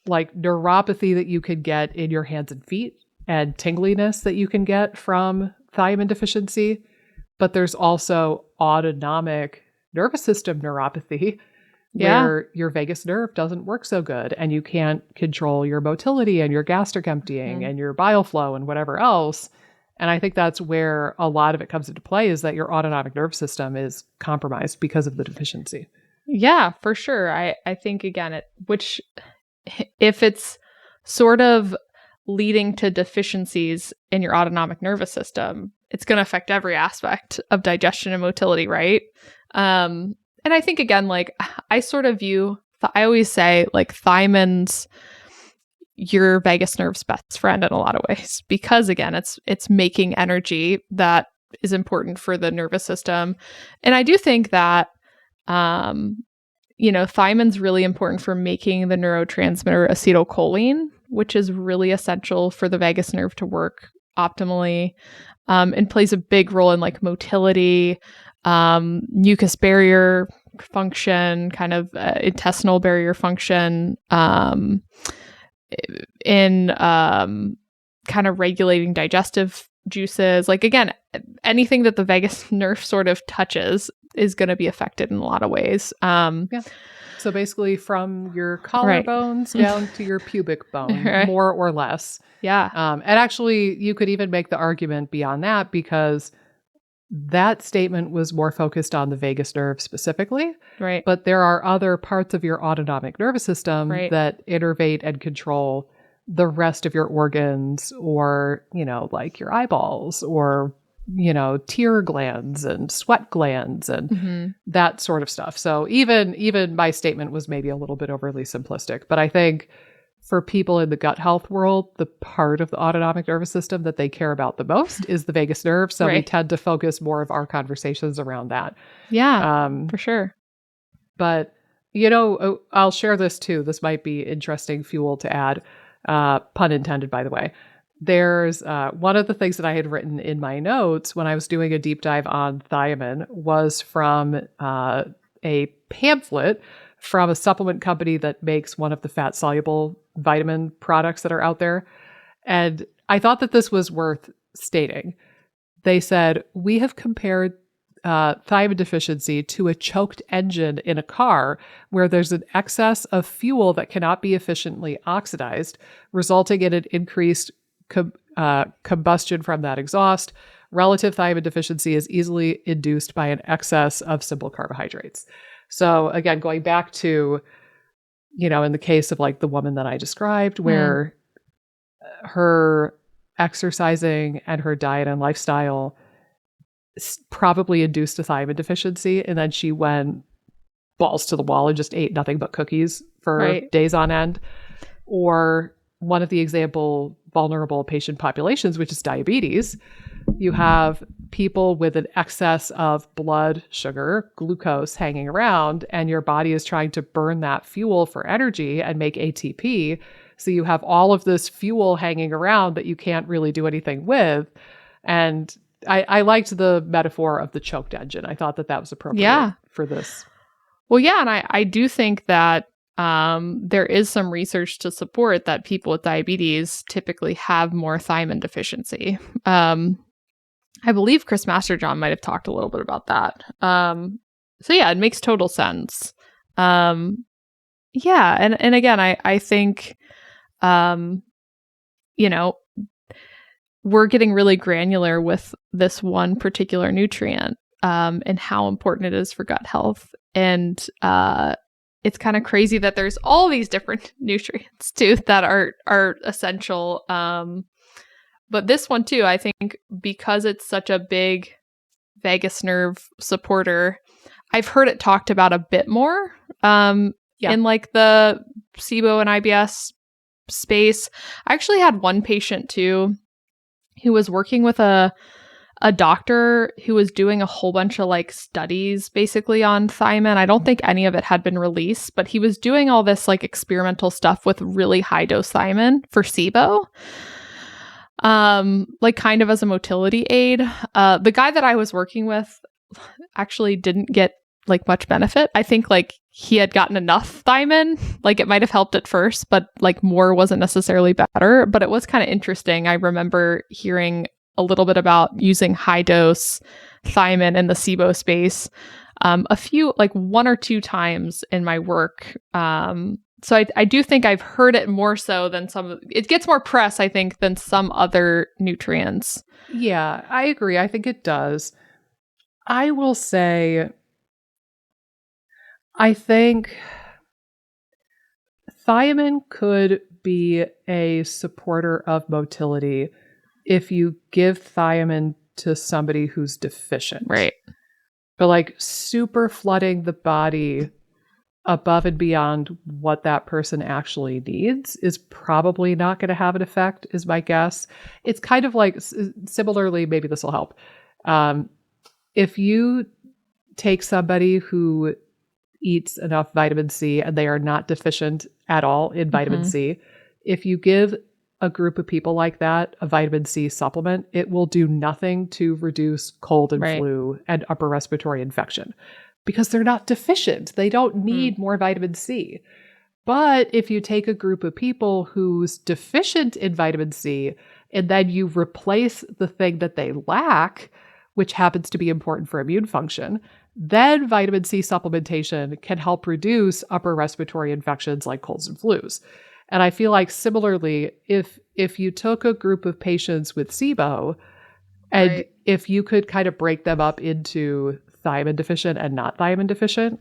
Speaker 1: like neuropathy that you could get in your hands and feet and tingliness that you can get from thiamine deficiency. But there's also autonomic nervous system neuropathy, where your vagus nerve doesn't work so good and you can't control your motility and your gastric emptying and your bile flow and whatever else. And I think that's where a lot of it comes into play, is that your autonomic nervous system is compromised because of the deficiency.
Speaker 2: Yeah, for sure. I think, again, if it's sort of leading to deficiencies in your autonomic nervous system, it's going to affect every aspect of digestion and motility, right? And I think, again, like, I sort of view, I always say, like, thiamine's your vagus nerve's best friend in a lot of ways, because, again, it's making energy that is important for the nervous system. And I do think that, thiamine's really important for making the neurotransmitter acetylcholine, which is really essential for the vagus nerve to work optimally, and plays a big role in, like, motility, mucus barrier function, kind of intestinal barrier function, in kind of regulating digestive juices. Like, again, anything that the vagus nerve sort of touches is going to be affected in a lot of ways.
Speaker 1: So basically from your collarbones down to your pubic bone, more or less.
Speaker 2: Yeah.
Speaker 1: And actually, you could even make the argument beyond that, because that statement was more focused on the vagus nerve specifically.
Speaker 2: Right.
Speaker 1: But there are other parts of your autonomic nervous system that innervate and control the rest of your organs, or, like your eyeballs, or, tear glands and sweat glands and that sort of stuff. So even my statement was maybe a little bit overly simplistic, but I think for people in the gut health world, the part of the autonomic nervous system that they care about the most is the vagus nerve. So we tend to focus more of our conversations around that.
Speaker 2: Yeah, for sure.
Speaker 1: But, I'll share this too. This might be interesting fuel to add, pun intended, by the way. There's one of the things that I had written in my notes when I was doing a deep dive on thiamine was from a pamphlet from a supplement company that makes one of the fat-soluble vitamin products that are out there. And I thought that this was worth stating. They said, we have compared thiamine deficiency to a choked engine in a car where there's an excess of fuel that cannot be efficiently oxidized, resulting in an increased combustion from that exhaust. Relative thiamine deficiency is easily induced by an excess of simple carbohydrates. So again, going back to, in the case of like the woman that I described, where her exercising and her diet and lifestyle probably induced a thiamine deficiency, and then she went balls to the wall and just ate nothing but cookies for days on end. Or one of the example vulnerable patient populations, which is diabetes, you have people with an excess of blood sugar, glucose hanging around, and your body is trying to burn that fuel for energy and make ATP. So you have all of this fuel hanging around that you can't really do anything with. And I liked the metaphor of the choked engine. I thought that was appropriate for this.
Speaker 2: Well, yeah. And I do think that there is some research to support that people with diabetes typically have more thiamine deficiency. I believe Chris Masterjohn might have talked a little bit about that. So yeah, it makes total sense. And again, I think, we're getting really granular with this one particular nutrient, and how important it is for gut health. And it's kind of crazy that there's all these different nutrients too that are essential. But this one too, I think, because it's such a big vagus nerve supporter, I've heard it talked about a bit more in like the SIBO and IBS space. I actually had one patient too who was working with a doctor who was doing a whole bunch of like studies basically on thiamine. I don't think any of it had been released, but he was doing all this like experimental stuff with really high dose thiamine for SIBO. Like kind of as a motility aid. The guy that I was working with actually didn't get like much benefit. I think like he had gotten enough thiamine, like it might have helped at first, but like more wasn't necessarily better. But it was kind of interesting. I remember hearing a little bit about using high dose thiamine in the SIBO space a few, like 1 or 2 times in my work. So I do think I've heard it more so than it gets more press, I think, than some other nutrients.
Speaker 1: Yeah, I agree. I think it does. I will say, I think thiamine could be a supporter of motility if you give thiamine to somebody who's deficient.
Speaker 2: Right.
Speaker 1: But like super flooding the body above and beyond what that person actually needs is probably not going to have an effect, is my guess. It's kind of like, similarly, maybe this will help. If you take somebody who eats enough vitamin C and they are not deficient at all in vitamin C, if you give a group of people like that a vitamin C supplement, it will do nothing to reduce cold and flu and upper respiratory infection because they're not deficient. They don't need more vitamin C. But if you take a group of people who's deficient in vitamin C and then you replace the thing that they lack, which happens to be important for immune function, then vitamin C supplementation can help reduce upper respiratory infections like colds and flus. And I feel like similarly, if you took a group of patients with SIBO and if you could kind of break them up into thiamine deficient and not thiamine deficient,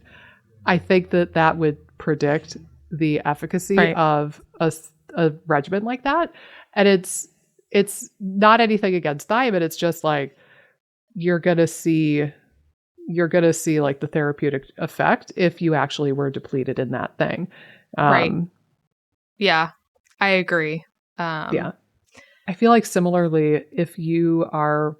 Speaker 1: I think that would predict the efficacy of a regimen like that. And it's not anything against thiamine. It's just like you're gonna see like the therapeutic effect if you actually were depleted in that thing.
Speaker 2: Yeah, I agree.
Speaker 1: Yeah. I feel like similarly, if you are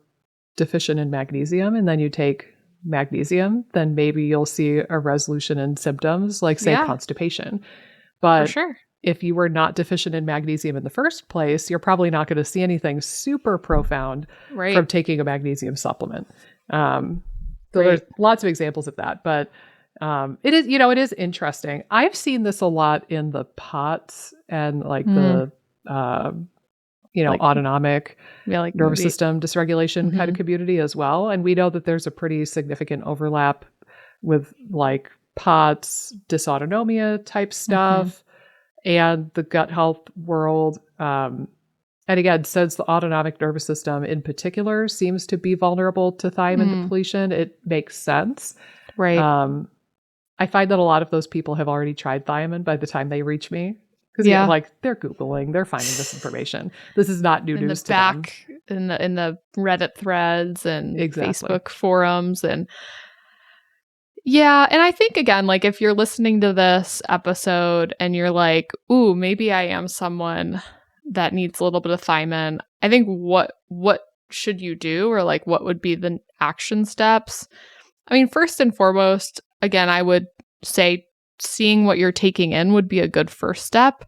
Speaker 1: deficient in magnesium and then you take magnesium, then maybe you'll see a resolution in symptoms like, say, constipation. But
Speaker 2: for sure,
Speaker 1: if you were not deficient in magnesium in the first place, you're probably not going to see anything super profound from taking a magnesium supplement. So there's lots of examples of that, but it is interesting. I've seen this a lot in the POTS and like the like, autonomic nervous system dysregulation kind of community as well. And we know that there's a pretty significant overlap with like POTS, dysautonomia type stuff, and the gut health world. And again, since the autonomic nervous system in particular seems to be vulnerable to thiamine depletion, it makes sense.
Speaker 2: Right.
Speaker 1: I find that a lot of those people have already tried thiamine by the time they reach me. Because like they're Googling, they're finding this information. This is not new news to them.
Speaker 2: In the Reddit threads and Facebook forums and and I think again, like if you're listening to this episode and you're like, ooh, maybe I am someone that needs a little bit of thiamine, I think what should you do, or like what would be the action steps? I mean, first and foremost, again, I would say seeing what you're taking in would be a good first step.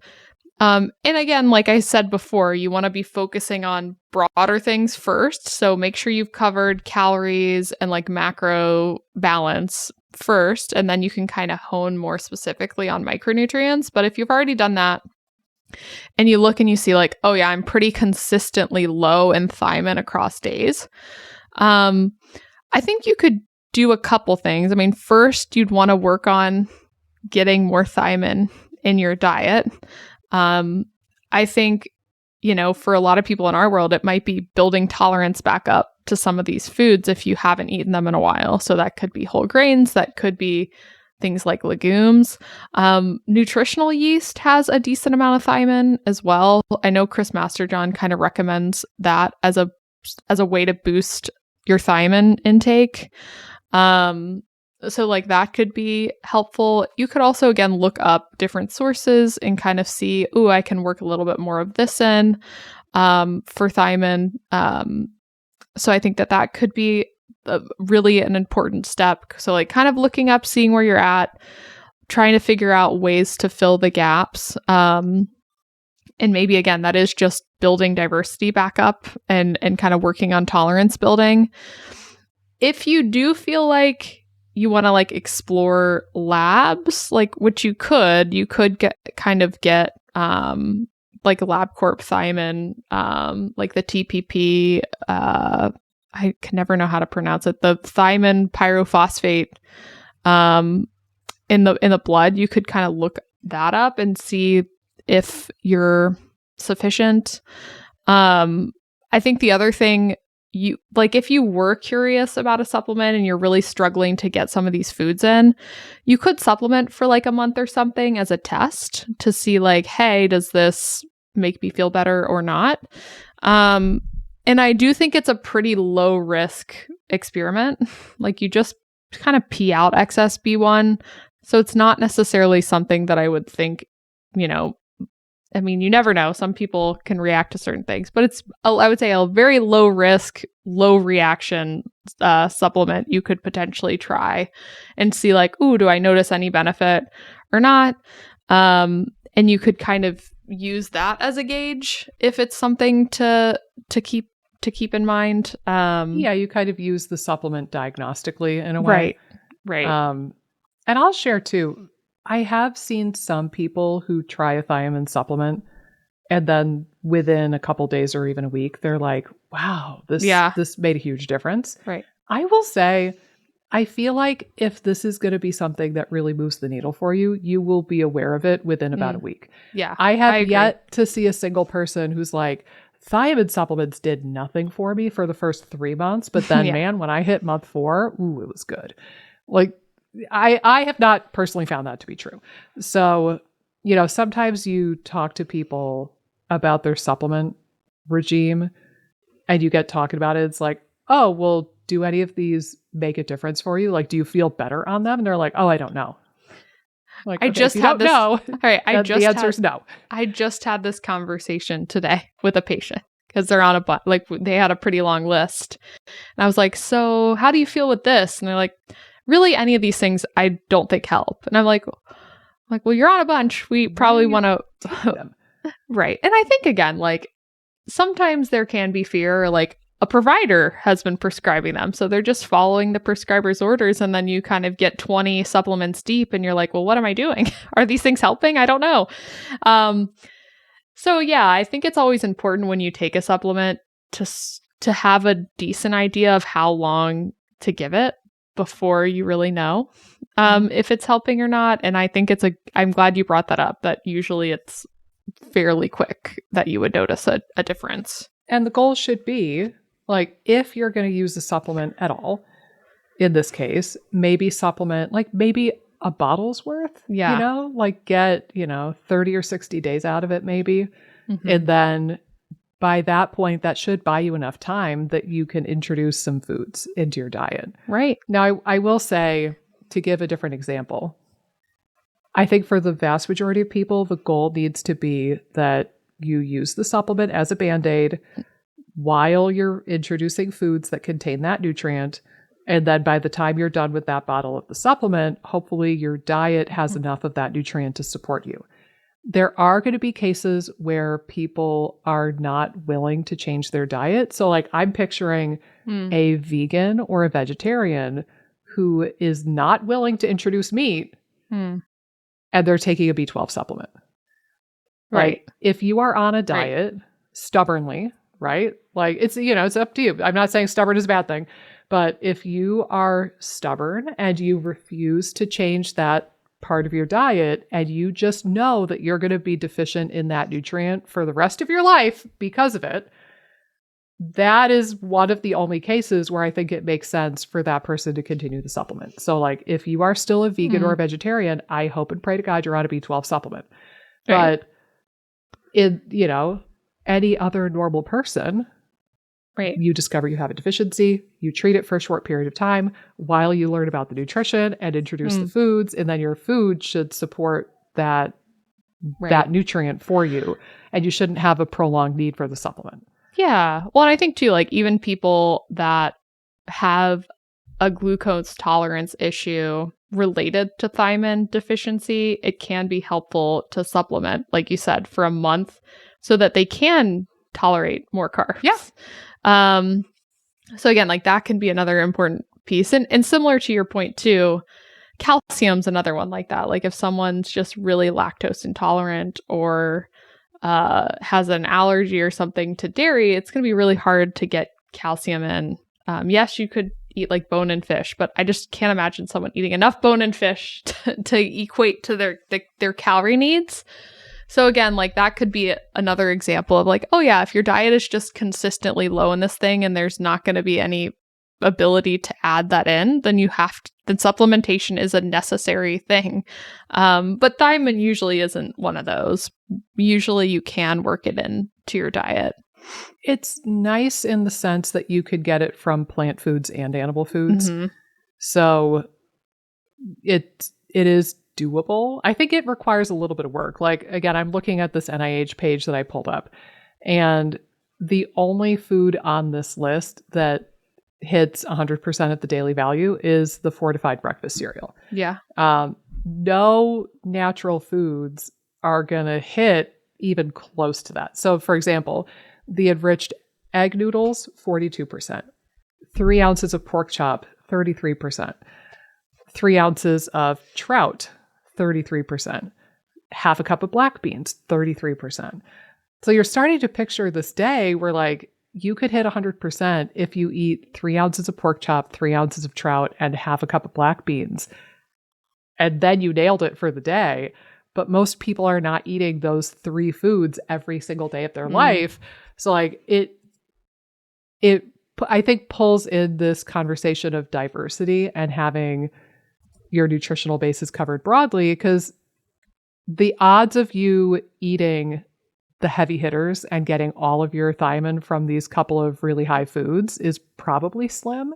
Speaker 2: And again, like I said before, you want to be focusing on broader things first. So make sure you've covered calories and like macro balance first, and then you can kind of hone more specifically on micronutrients. But if you've already done that and you look and you see like, oh yeah, I'm pretty consistently low in thiamine across days, I think you could do a couple things. I mean, first, you'd want to work on getting more thiamine in your diet. I think, for a lot of people in our world, it might be building tolerance back up to some of these foods if you haven't eaten them in a while. So that could be whole grains, that could be things like legumes. Nutritional yeast has a decent amount of thiamine as well. I know Chris Masterjohn kind of recommends that as a way to boost your thiamine intake. So like that could be helpful. You could also, again, look up different sources and kind of see, ooh, I can work a little bit more of this in for thiamine. So I think that could be really an important step. So like kind of looking up, seeing where you're at, trying to figure out ways to fill the gaps. And maybe, again, that is just building diversity back up and kind of working on tolerance building. If you do feel like you want to like explore labs, like which you could get like LabCorp thiamine, like the TPP I can never know how to pronounce it, the thiamine pyrophosphate in the blood. You could kind of look that up and see if you're sufficient. I think the other thing, if you were curious about a supplement and you're really struggling to get some of these foods in, you could supplement for like a month or something as a test to see like, hey, does this make me feel better or not? And I do think it's a pretty low risk experiment. Like you just kind of pee out excess B1. So it's not necessarily something that I would think, I mean, you never know. Some people can react to certain things, but it's, I would say, a very low risk, low reaction supplement you could potentially try and see like, ooh, do I notice any benefit or not? And you could kind of use that as a gauge if it's something to keep in mind.
Speaker 1: Yeah, you kind of use the supplement diagnostically in a way.
Speaker 2: Right.
Speaker 1: And I'll share too, I have seen some people who try a thiamine supplement and then within a couple days or even a week, they're like, wow, this made a huge difference.
Speaker 2: Right.
Speaker 1: I will say, I feel like if this is going to be something that really moves the needle for you, you will be aware of it within about a week.
Speaker 2: Yeah.
Speaker 1: I have yet to see a single person who's like, thiamine supplements did nothing for me for the first 3 months, but then man, when I hit month 4, ooh, it was good. Like I have not personally found that to be true. So, sometimes you talk to people about their supplement regime and you get talking about it. It's like, oh, well, do any of these make a difference for you? Like, do you feel better on them? And they're like, oh, I don't know. Like,
Speaker 2: I just had this.
Speaker 1: All
Speaker 2: right,
Speaker 1: the answer is no.
Speaker 2: I just had this conversation today with a patient because they're on they had a pretty long list, and I was like, "So, how do you feel with this?" And they're like, "Really, any of these things I don't think help." And I'm like, "Well, you're on a bunch. We probably want to." Right, and I think again, like sometimes there can be fear, like a provider has been prescribing them. So they're just following the prescriber's orders. And then you kind of get 20 supplements deep and you're like, well, what am I doing? Are these things helping? I don't know. So yeah, I think it's always important when you take a supplement to have a decent idea of how long to give it before you really know if it's helping or not. And I think I'm glad you brought that up, that usually it's fairly quick that you would notice a difference.
Speaker 1: And the goal should be, like, if you're going to use a supplement at all, in this case, maybe supplement, like maybe a bottle's worth, like get, 30 or 60 days out of it maybe. Mm-hmm. And then by that point, that should buy you enough time that you can introduce some foods into your diet.
Speaker 2: Right.
Speaker 1: Now, I will say, to give a different example, I think for the vast majority of people, the goal needs to be that you use the supplement as a Band-Aid while you're introducing foods that contain that nutrient. And then by the time you're done with that bottle of the supplement, hopefully your diet has enough of that nutrient to support you. There are going to be cases where people are not willing to change their diet. So like I'm picturing a vegan or a vegetarian who is not willing to introduce meat and they're taking a B12 supplement.
Speaker 2: Right.
Speaker 1: Like, if you are on a diet stubbornly, right? Like it's up to you. I'm not saying stubborn is a bad thing, but if you are stubborn and you refuse to change that part of your diet and you just know that you're going to be deficient in that nutrient for the rest of your life because of it, that is one of the only cases where I think it makes sense for that person to continue the supplement. So like if you are still a vegan or a vegetarian, I hope and pray to God you're on a B12 supplement.
Speaker 2: Right.
Speaker 1: But any other normal person,
Speaker 2: right?
Speaker 1: You discover you have a deficiency, you treat it for a short period of time while you learn about the nutrition and introduce the foods, and then your food should support that nutrient for you, and you shouldn't have a prolonged need for the supplement.
Speaker 2: Yeah. Well, and I think too, like even people that have a glucose tolerance issue related to thiamine deficiency, it can be helpful to supplement, like you said, for a month so that they can tolerate more carbs.
Speaker 1: Yeah.
Speaker 2: So again, like that can be another important piece. And similar to your point too, calcium's another one like that. Like if someone's just really lactose intolerant or has an allergy or something to dairy, it's going to be really hard to get calcium in Yes, you could eat like bone and fish, but I just can't imagine someone eating enough bone and fish to equate to their calorie needs. So again, like that could be another example of like, oh yeah, if your diet is just consistently low in this thing and there's not going to be any ability to add that in, then then supplementation is a necessary thing. But thiamine usually isn't one of those. Usually you can work it into your diet.
Speaker 1: It's nice in the sense that you could get it from plant foods and animal foods.
Speaker 2: Mm-hmm.
Speaker 1: So it is doable. I think it requires a little bit of work. Like, again, I'm looking at this NIH page that I pulled up, and the only food on this list that hits 100% at the daily value is the fortified breakfast cereal.
Speaker 2: Yeah.
Speaker 1: No natural foods are going to hit even close to that. So, for example, the enriched egg noodles, 42%. 3 ounces of pork chop, 33%. 3 ounces of trout, 33%. Half a cup of black beans, 33%. So you're starting to picture this day where like you could hit 100% if you eat 3 ounces of pork chop, 3 ounces of trout, and half a cup of black beans. And then you nailed it for the day. But most people are not eating those 3 foods every single day of their life. So like it I think pulls in this conversation of diversity and having your nutritional bases covered broadly, because the odds of you eating the heavy hitters and getting all of your thiamine from these couple of really high foods is probably slim.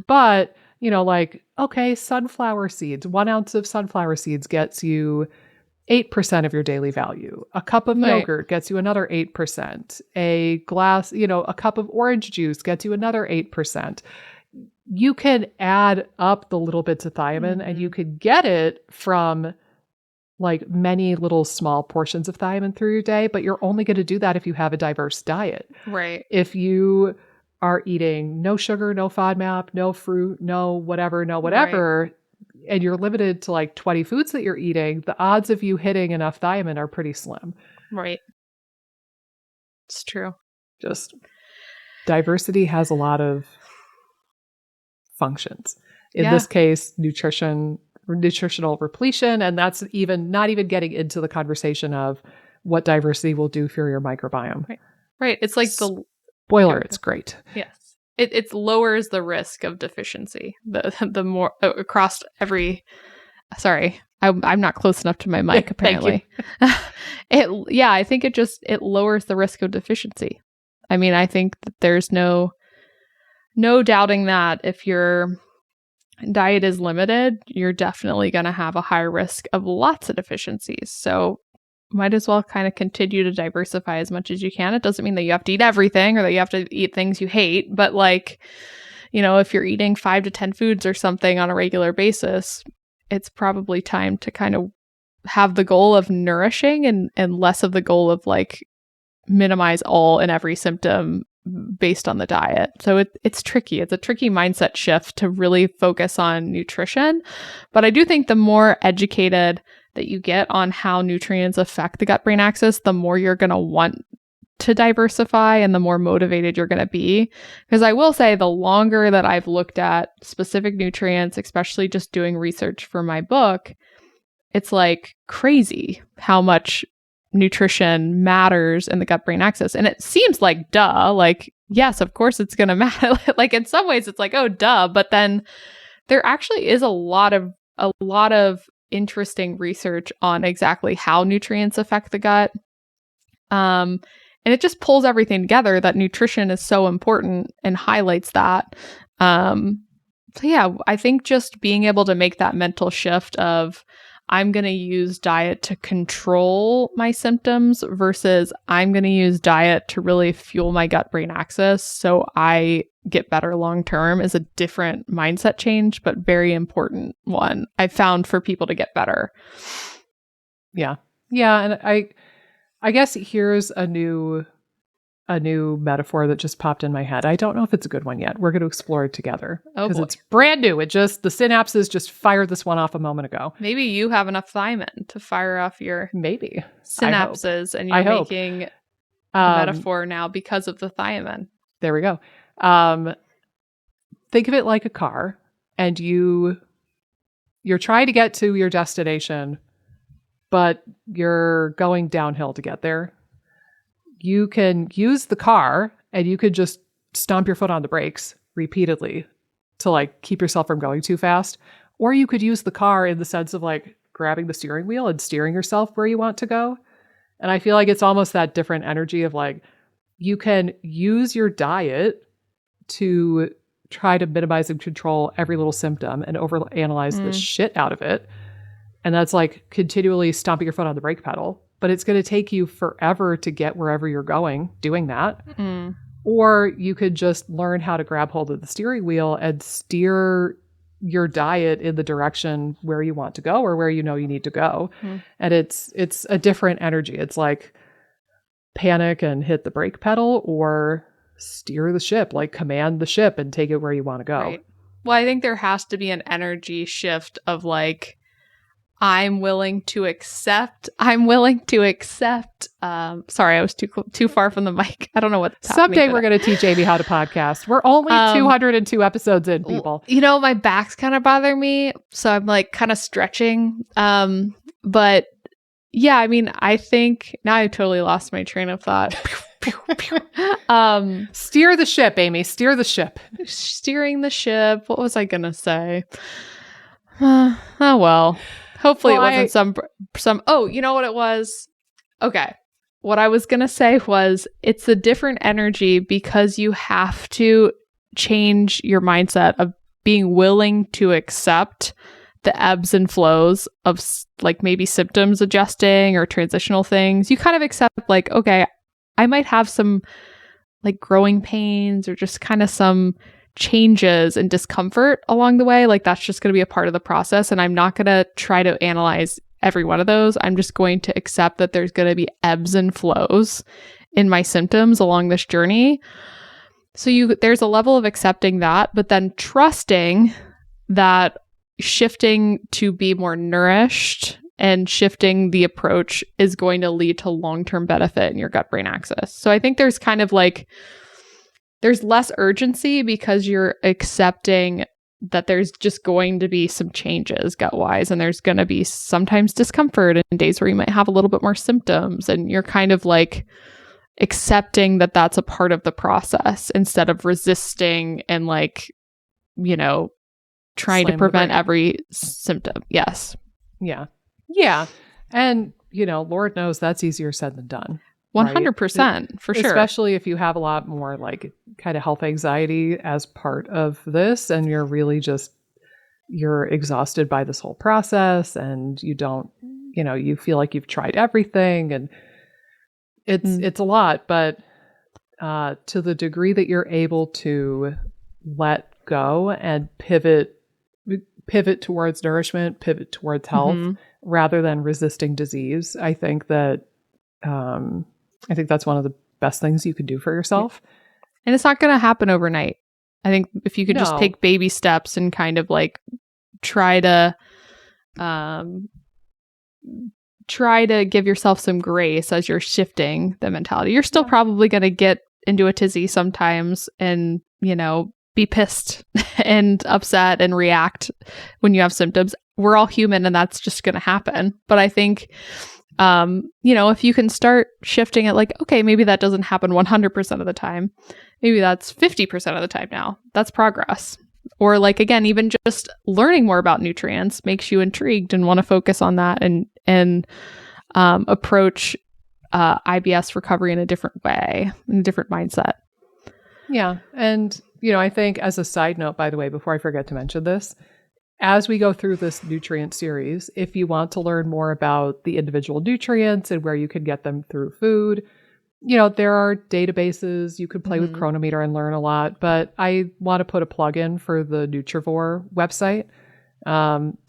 Speaker 1: But, like, okay, sunflower seeds, 1 ounce of sunflower seeds gets you 8% of your daily value. A cup of yogurt gets you another 8%. A glass, a cup of orange juice gets you another 8%. You can add up the little bits of thiamine and you could get it from like many little small portions of thiamine through your day, but you're only going to do that if you have a diverse diet.
Speaker 2: Right.
Speaker 1: If you are eating no sugar, no FODMAP, no fruit, no whatever, right, and you're limited to like 20 foods that you're eating, the odds of you hitting enough thiamine are pretty slim.
Speaker 2: Right. It's true.
Speaker 1: Just diversity has a lot of functions. In this case, nutritional repletion, and that's not even getting into the conversation of what diversity will do for your microbiome.
Speaker 2: Right. It's like
Speaker 1: spoiler, it's great.
Speaker 2: Yes. It lowers the risk of deficiency. The more across every. Sorry, I'm not close enough to my mic. Apparently, I think it lowers the risk of deficiency. I mean, I think that there's no doubting that if your diet is limited, you're definitely going to have a high risk of lots of deficiencies. So might as well kind of continue to diversify as much as you can. It doesn't mean that you have to eat everything or that you have to eat things you hate, but like, if you're eating 5 to 10 foods or something on a regular basis, it's probably time to kind of have the goal of nourishing and less of the goal of like minimize all and every symptom based on the diet. So it's tricky. It's a tricky mindset shift to really focus on nutrition. But I do think the more educated that you get on how nutrients affect the gut-brain axis, the more you're going to want to diversify and the more motivated you're going to be. Because I will say the longer that I've looked at specific nutrients, especially just doing research for my book, it's like crazy how much nutrition matters in the gut-brain axis. And it seems like duh, like, yes, of course it's going to matter. Like in some ways it's like, oh, duh. But then there actually is a lot of interesting research on exactly how nutrients affect the gut. And it just pulls everything together that nutrition is so important and highlights that. So yeah, I think just being able to make that mental shift of I'm going to use diet to control my symptoms versus I'm going to use diet to really fuel my gut-brain axis so I get better long-term is a different mindset change, but very important one I've found for people to get better.
Speaker 1: Yeah. Yeah. And I guess here's a new metaphor that just popped in my head. I don't know if it's a good one yet. We're going to explore it together because it's brand new. The synapses just fired this one off a moment ago.
Speaker 2: Maybe you have enough thiamine to fire off your synapses and you're making the metaphor now because of the thiamine.
Speaker 1: There we go. think of it like a car, and you're trying to get to your destination, but you're going downhill to get there. You can use the car and you could just stomp your foot on the brakes repeatedly to like keep yourself from going too fast. Or you could use the car in the sense of like grabbing the steering wheel and steering yourself where you want to go. And I feel like it's almost that different energy of like, you can use your diet to try to minimize and control every little symptom and overanalyze the shit out of it. And that's like continually stomping your foot on the brake pedal. But it's going to take you forever to get wherever you're going doing that. Or you could just learn how to grab hold of the steering wheel and steer your diet in the direction where you want to go or where you know you need to go. And it's a different energy. It's like panic and hit the brake pedal, or steer the ship, like command the ship and take it where you want to go.
Speaker 2: Right. Well, I think there has to be an energy shift of like, I'm willing to accept. Sorry, I was too far from the mic. I don't know what's happening.
Speaker 1: Someday we're going to teach Amy how to podcast. We're only 202 episodes in, people.
Speaker 2: You know, my back's kind of bothering me, so I'm like kind of stretching. But yeah, I mean, I think now I've totally lost my train of thought.
Speaker 1: Steer the ship, Amy. Steer the ship.
Speaker 2: Steering the ship. What was I going to say? Oh, well. Hopefully it wasn't some, oh, you know what it was? Okay. What I was going to say was it's a different energy because you have to change your mindset of being willing to accept the ebbs and flows of like maybe symptoms adjusting or transitional things. You kind of accept like, okay, I might have some like growing pains or just kind of some changes and discomfort along the way. Like that's just going to be a part of the process. And I'm not going to try to analyze every one of those. I'm just going to accept that there's going to be ebbs and flows in my symptoms along this journey. So there's a level of accepting that, but then trusting that shifting to be more nourished and shifting the approach is going to lead to long-term benefit in your gut-brain axis. So I think there's kind of like, there's less urgency because you're accepting that there's just going to be some changes gut-wise, and there's going to be sometimes discomfort and days where you might have a little bit more symptoms, and you're kind of like accepting that that's a part of the process instead of resisting and like, you know, trying to prevent every symptom. Yes.
Speaker 1: Yeah. Yeah. And, you know, Lord knows that's easier said than done.
Speaker 2: 100%, right? For sure.
Speaker 1: Especially if you have a lot more like kind of health anxiety as part of this, and you're really just, you're exhausted by this whole process, and you don't, you know, you feel like you've tried everything, and it's a lot. But to the degree that you're able to let go and pivot towards nourishment, pivot towards health, rather than resisting disease, I think that's one of the best things you can do for yourself.
Speaker 2: And it's not going to happen overnight. I think if you could just take baby steps and kind of like try to give yourself some grace as you're shifting the mentality. You're still probably going to get into a tizzy sometimes and, you know, be pissed and upset and react when you have symptoms. We're all human, and that's just going to happen. But I think you know, if you can start shifting it like, okay, maybe that doesn't happen 100% of the time. Maybe that's 50% of the time now. That's progress. Or like, again, even just learning more about nutrients makes you intrigued and want to focus on that and approach IBS recovery in a different way, in a different mindset.
Speaker 1: Yeah. And, you know, I think as a side note, by the way, before I forget to mention this, as we go through this nutrient series, if you want to learn more about the individual nutrients and where you can get them through food, you know, there are databases. You could play with Chronometer and learn a lot, but I want to put a plug in for the Nutrivore website.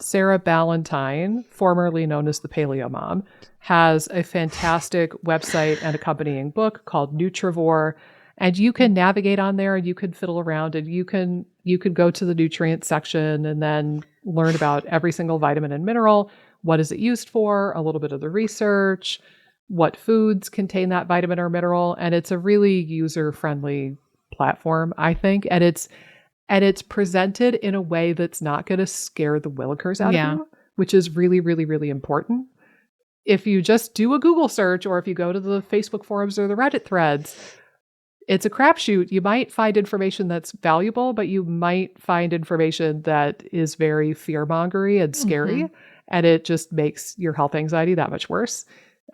Speaker 1: Sarah Ballantyne, formerly known as the Paleo Mom, has a fantastic website and accompanying book called Nutrivore. And you can navigate on there, and you can fiddle around, and you can go to the nutrient section and then learn about every single vitamin and mineral. What is it used for? A little bit of the research, what foods contain that vitamin or mineral. And it's a really user-friendly platform, I think. And it's And it's presented in a way that's not going to scare the willikers out of you, which is really, really, really important. If you just do a Google search or if you go to the Facebook forums or the Reddit threads, it's a crapshoot. You might find information that's valuable, but you might find information that is very fear-mongery and scary, and it just makes your health anxiety that much worse.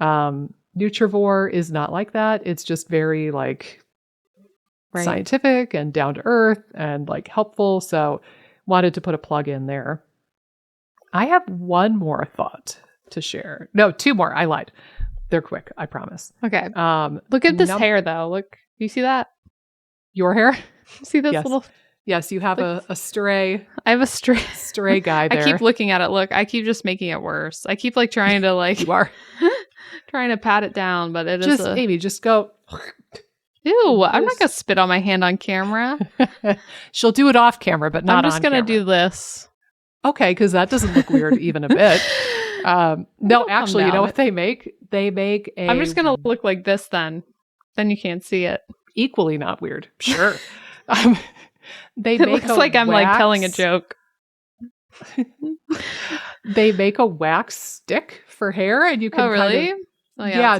Speaker 1: Nutrivore is not like that. It's just very like scientific and down to earth and like helpful. So wanted to put a plug in there. I have one more thought to share. No, two more. I lied. They're quick. I promise.
Speaker 2: Okay. Look at this hair though. Look, you see that?
Speaker 1: Your hair?
Speaker 2: See this little?
Speaker 1: Yes, you have a stray.
Speaker 2: I have a stray
Speaker 1: guy there.
Speaker 2: I keep looking at it. Look, I keep just making it worse. I keep like trying to like.
Speaker 1: You are.
Speaker 2: Trying to pat it down, but it
Speaker 1: just,
Speaker 2: is
Speaker 1: Amy, just go.
Speaker 2: Ew, I'm not going to spit on my hand on camera.
Speaker 1: She'll do it off camera, but not on camera.
Speaker 2: I'm just going to do this.
Speaker 1: Okay, because that doesn't look weird even a bit. No, actually, you know what they make? They make a...
Speaker 2: I'm just going to look like this then. Then you can't see it.
Speaker 1: Equally not weird. Sure. It
Speaker 2: looks like I'm like telling a joke.
Speaker 1: They make a wax stick for hair and you can
Speaker 2: really?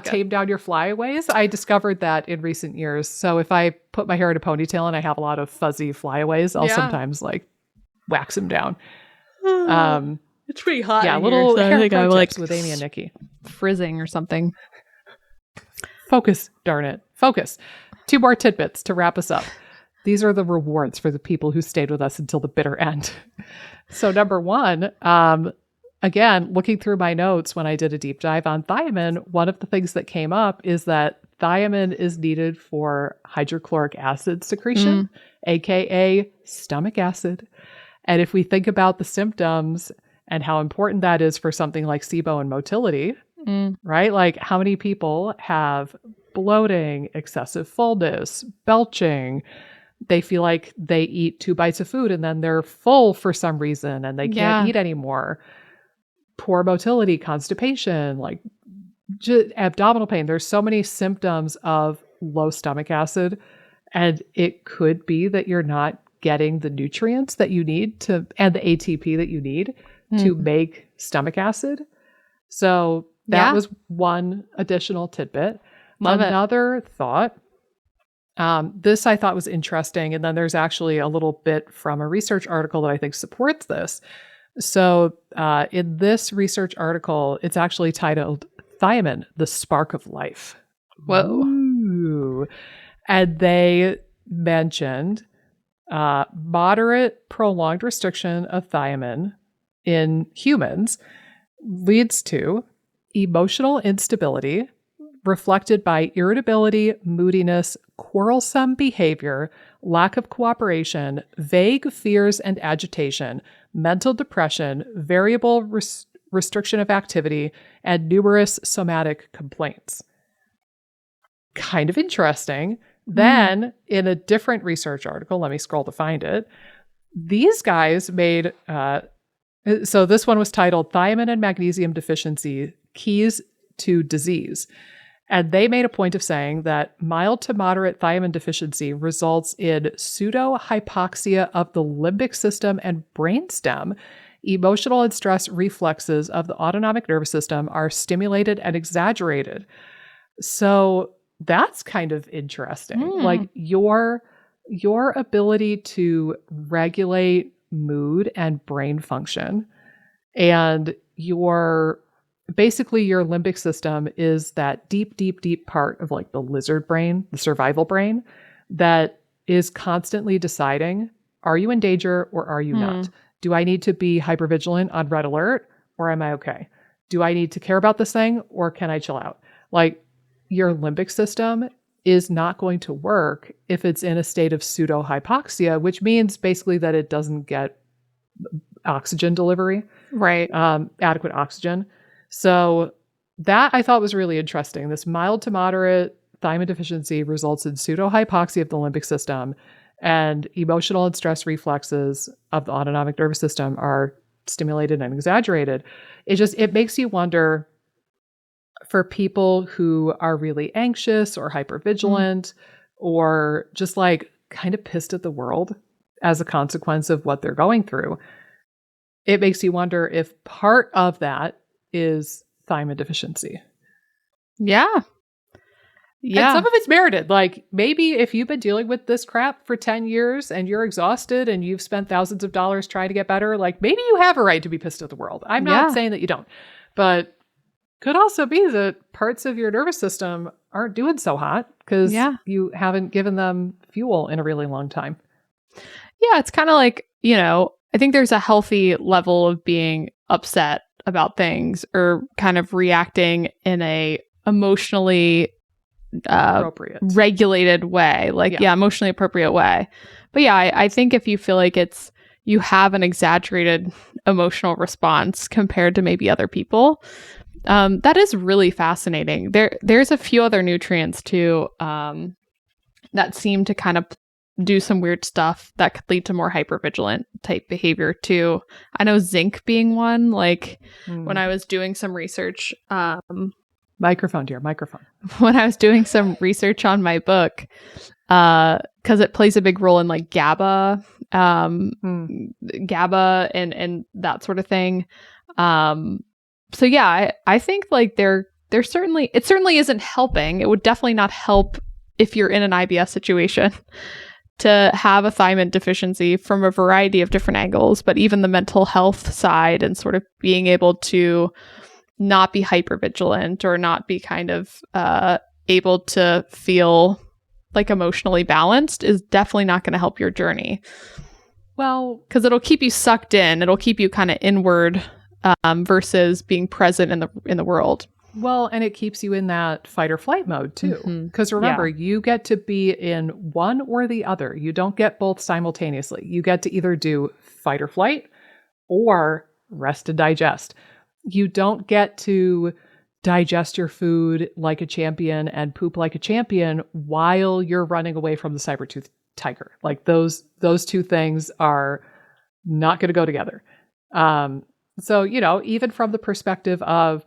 Speaker 1: Tame down your flyaways. I discovered that in recent years. So if I put my hair in a ponytail and I have a lot of fuzzy flyaways, I'll sometimes like wax them down.
Speaker 2: It's pretty hot.
Speaker 1: Yeah, little hair pro tips with Amy and Nikki.
Speaker 2: Frizzing or something.
Speaker 1: Focus, darn it. Focus. 2 more tidbits to wrap us up. These are the rewards for the people who stayed with us until the bitter end. So number 1, again, looking through my notes when I did a deep dive on thiamine, one of the things that came up is that thiamine is needed for hydrochloric acid secretion, aka stomach acid. And if we think about the symptoms and how important that is for something like SIBO and motility, right? Like how many people have bloating, excessive fullness, belching, they feel like they eat 2 bites of food and then they're full for some reason and they can't eat anymore. Poor motility, constipation, like abdominal pain. There's so many symptoms of low stomach acid, and it could be that you're not getting the nutrients that you need and the ATP that you need to make stomach acid. So that was one additional tidbit. Another thought. This I thought was interesting, and then there's actually a little bit from a research article that I think supports this. So in this research article, it's actually titled Thiamine, the Spark of Life.
Speaker 2: Whoa.
Speaker 1: Ooh. And they mentioned moderate prolonged restriction of thiamine in humans leads to emotional instability reflected by irritability, moodiness, quarrelsome behavior, lack of cooperation, vague fears and agitation, mental depression, variable restriction of activity, and numerous somatic complaints. Kind of interesting. Then, in a different research article, let me scroll to find it, these guys made, so this one was titled Thiamine and Magnesium Deficiency, Keys to Disease. And they made a point of saying that mild to moderate thiamine deficiency results in pseudo-hypoxia of the limbic system and brainstem. Emotional and stress reflexes of the autonomic nervous system are stimulated and exaggerated. So that's kind of interesting. Like your ability to regulate mood and brain function, and basically your limbic system is that deep, deep, deep part of like the lizard brain, the survival brain, that is constantly deciding, are you in danger or are you not? Do I need to be hypervigilant on red alert or am I okay? Do I need to care about this thing or can I chill out? Like your limbic system is not going to work if it's in a state of pseudo-hypoxia, which means basically that it doesn't get oxygen delivery,
Speaker 2: right?
Speaker 1: Adequate oxygen. So that I thought was really interesting. This mild to moderate thiamine deficiency results in pseudo-hypoxia of the limbic system, and emotional and stress reflexes of the autonomic nervous system are stimulated and exaggerated. It makes you wonder, for people who are really anxious or hypervigilant or just like kind of pissed at the world as a consequence of what they're going through. It makes you wonder if part of that is thiamine deficiency.
Speaker 2: Yeah.
Speaker 1: And some of it's merited. Like maybe if you've been dealing with this crap for 10 years and you're exhausted and you've spent thousands of dollars trying to get better, like maybe you have a right to be pissed at the world. I'm not saying that you don't, but could also be that parts of your nervous system aren't doing so hot because you haven't given them fuel in a really long time.
Speaker 2: Yeah, it's kind of like, I think there's a healthy level of being upset about things or kind of reacting in a emotionally
Speaker 1: appropriate,
Speaker 2: regulated way, emotionally appropriate way. But I think if you feel like you have an exaggerated emotional response compared to maybe other people, that is really fascinating. There's a few other nutrients too that seem to kind of do some weird stuff that could lead to more hypervigilant type behavior too. I know zinc being one. Like when I was doing some research,
Speaker 1: microphone, dear, microphone.
Speaker 2: When I was doing some research on my book, because it plays a big role in like GABA, GABA and that sort of thing. So yeah, I think like it certainly isn't helping. It would definitely not help if you're in an IBS situation to have a thiamine deficiency from a variety of different angles, but even the mental health side and sort of being able to not be hypervigilant or not be kind of able to feel like emotionally balanced is definitely not going to help your journey. Well, because it'll keep you sucked in. It'll keep you kind of inward versus being present in the world.
Speaker 1: Well, and it keeps you in that fight or flight mode too. Because remember, you get to be in one or the other. You don't get both simultaneously. You get to either do fight or flight or rest and digest. You don't get to digest your food like a champion and poop like a champion while you're running away from the saber-toothed tiger. Like those two things are not going to go together. So, even from the perspective of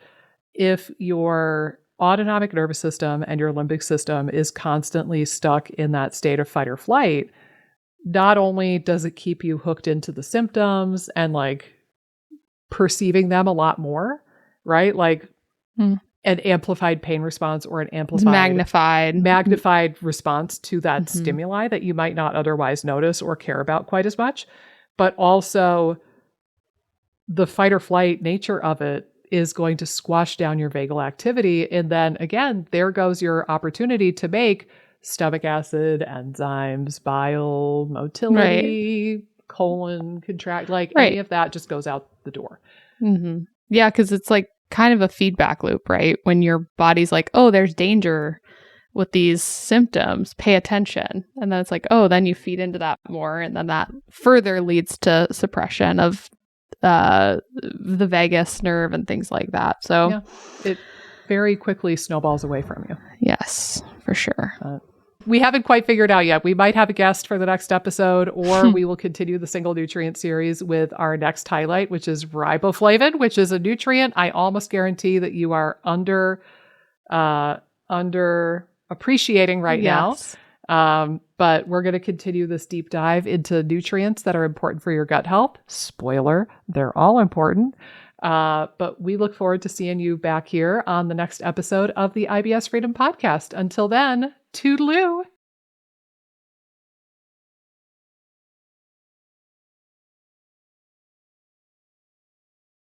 Speaker 1: if your autonomic nervous system and your limbic system is constantly stuck in that state of fight or flight, not only does it keep you hooked into the symptoms and like perceiving them a lot more, right? Like an amplified pain response or an amplified magnified response to that stimuli that you might not otherwise notice or care about quite as much, but also the fight or flight nature of it is going to squash down your vagal activity. And then again, there goes your opportunity to make stomach acid, enzymes, bile, motility, colon contract, any of that just goes out the door.
Speaker 2: Yeah, because it's like kind of a feedback loop, right? When your body's like, oh, there's danger with these symptoms, pay attention. And then it's like, oh, then you feed into that more. And then that further leads to suppression of the vagus nerve and things like that. So
Speaker 1: it very quickly snowballs away from you.
Speaker 2: Yes, for sure.
Speaker 1: We haven't quite figured out yet. We might have a guest for the next episode, or we will continue the single nutrient series with our next highlight, which is riboflavin, which is a nutrient I almost guarantee that you are under appreciating right now. But we're going to continue this deep dive into nutrients that are important for your gut health. Spoiler, they're all important. But we look forward to seeing you back here on the next episode of the IBS Freedom Podcast. Until then, toodaloo.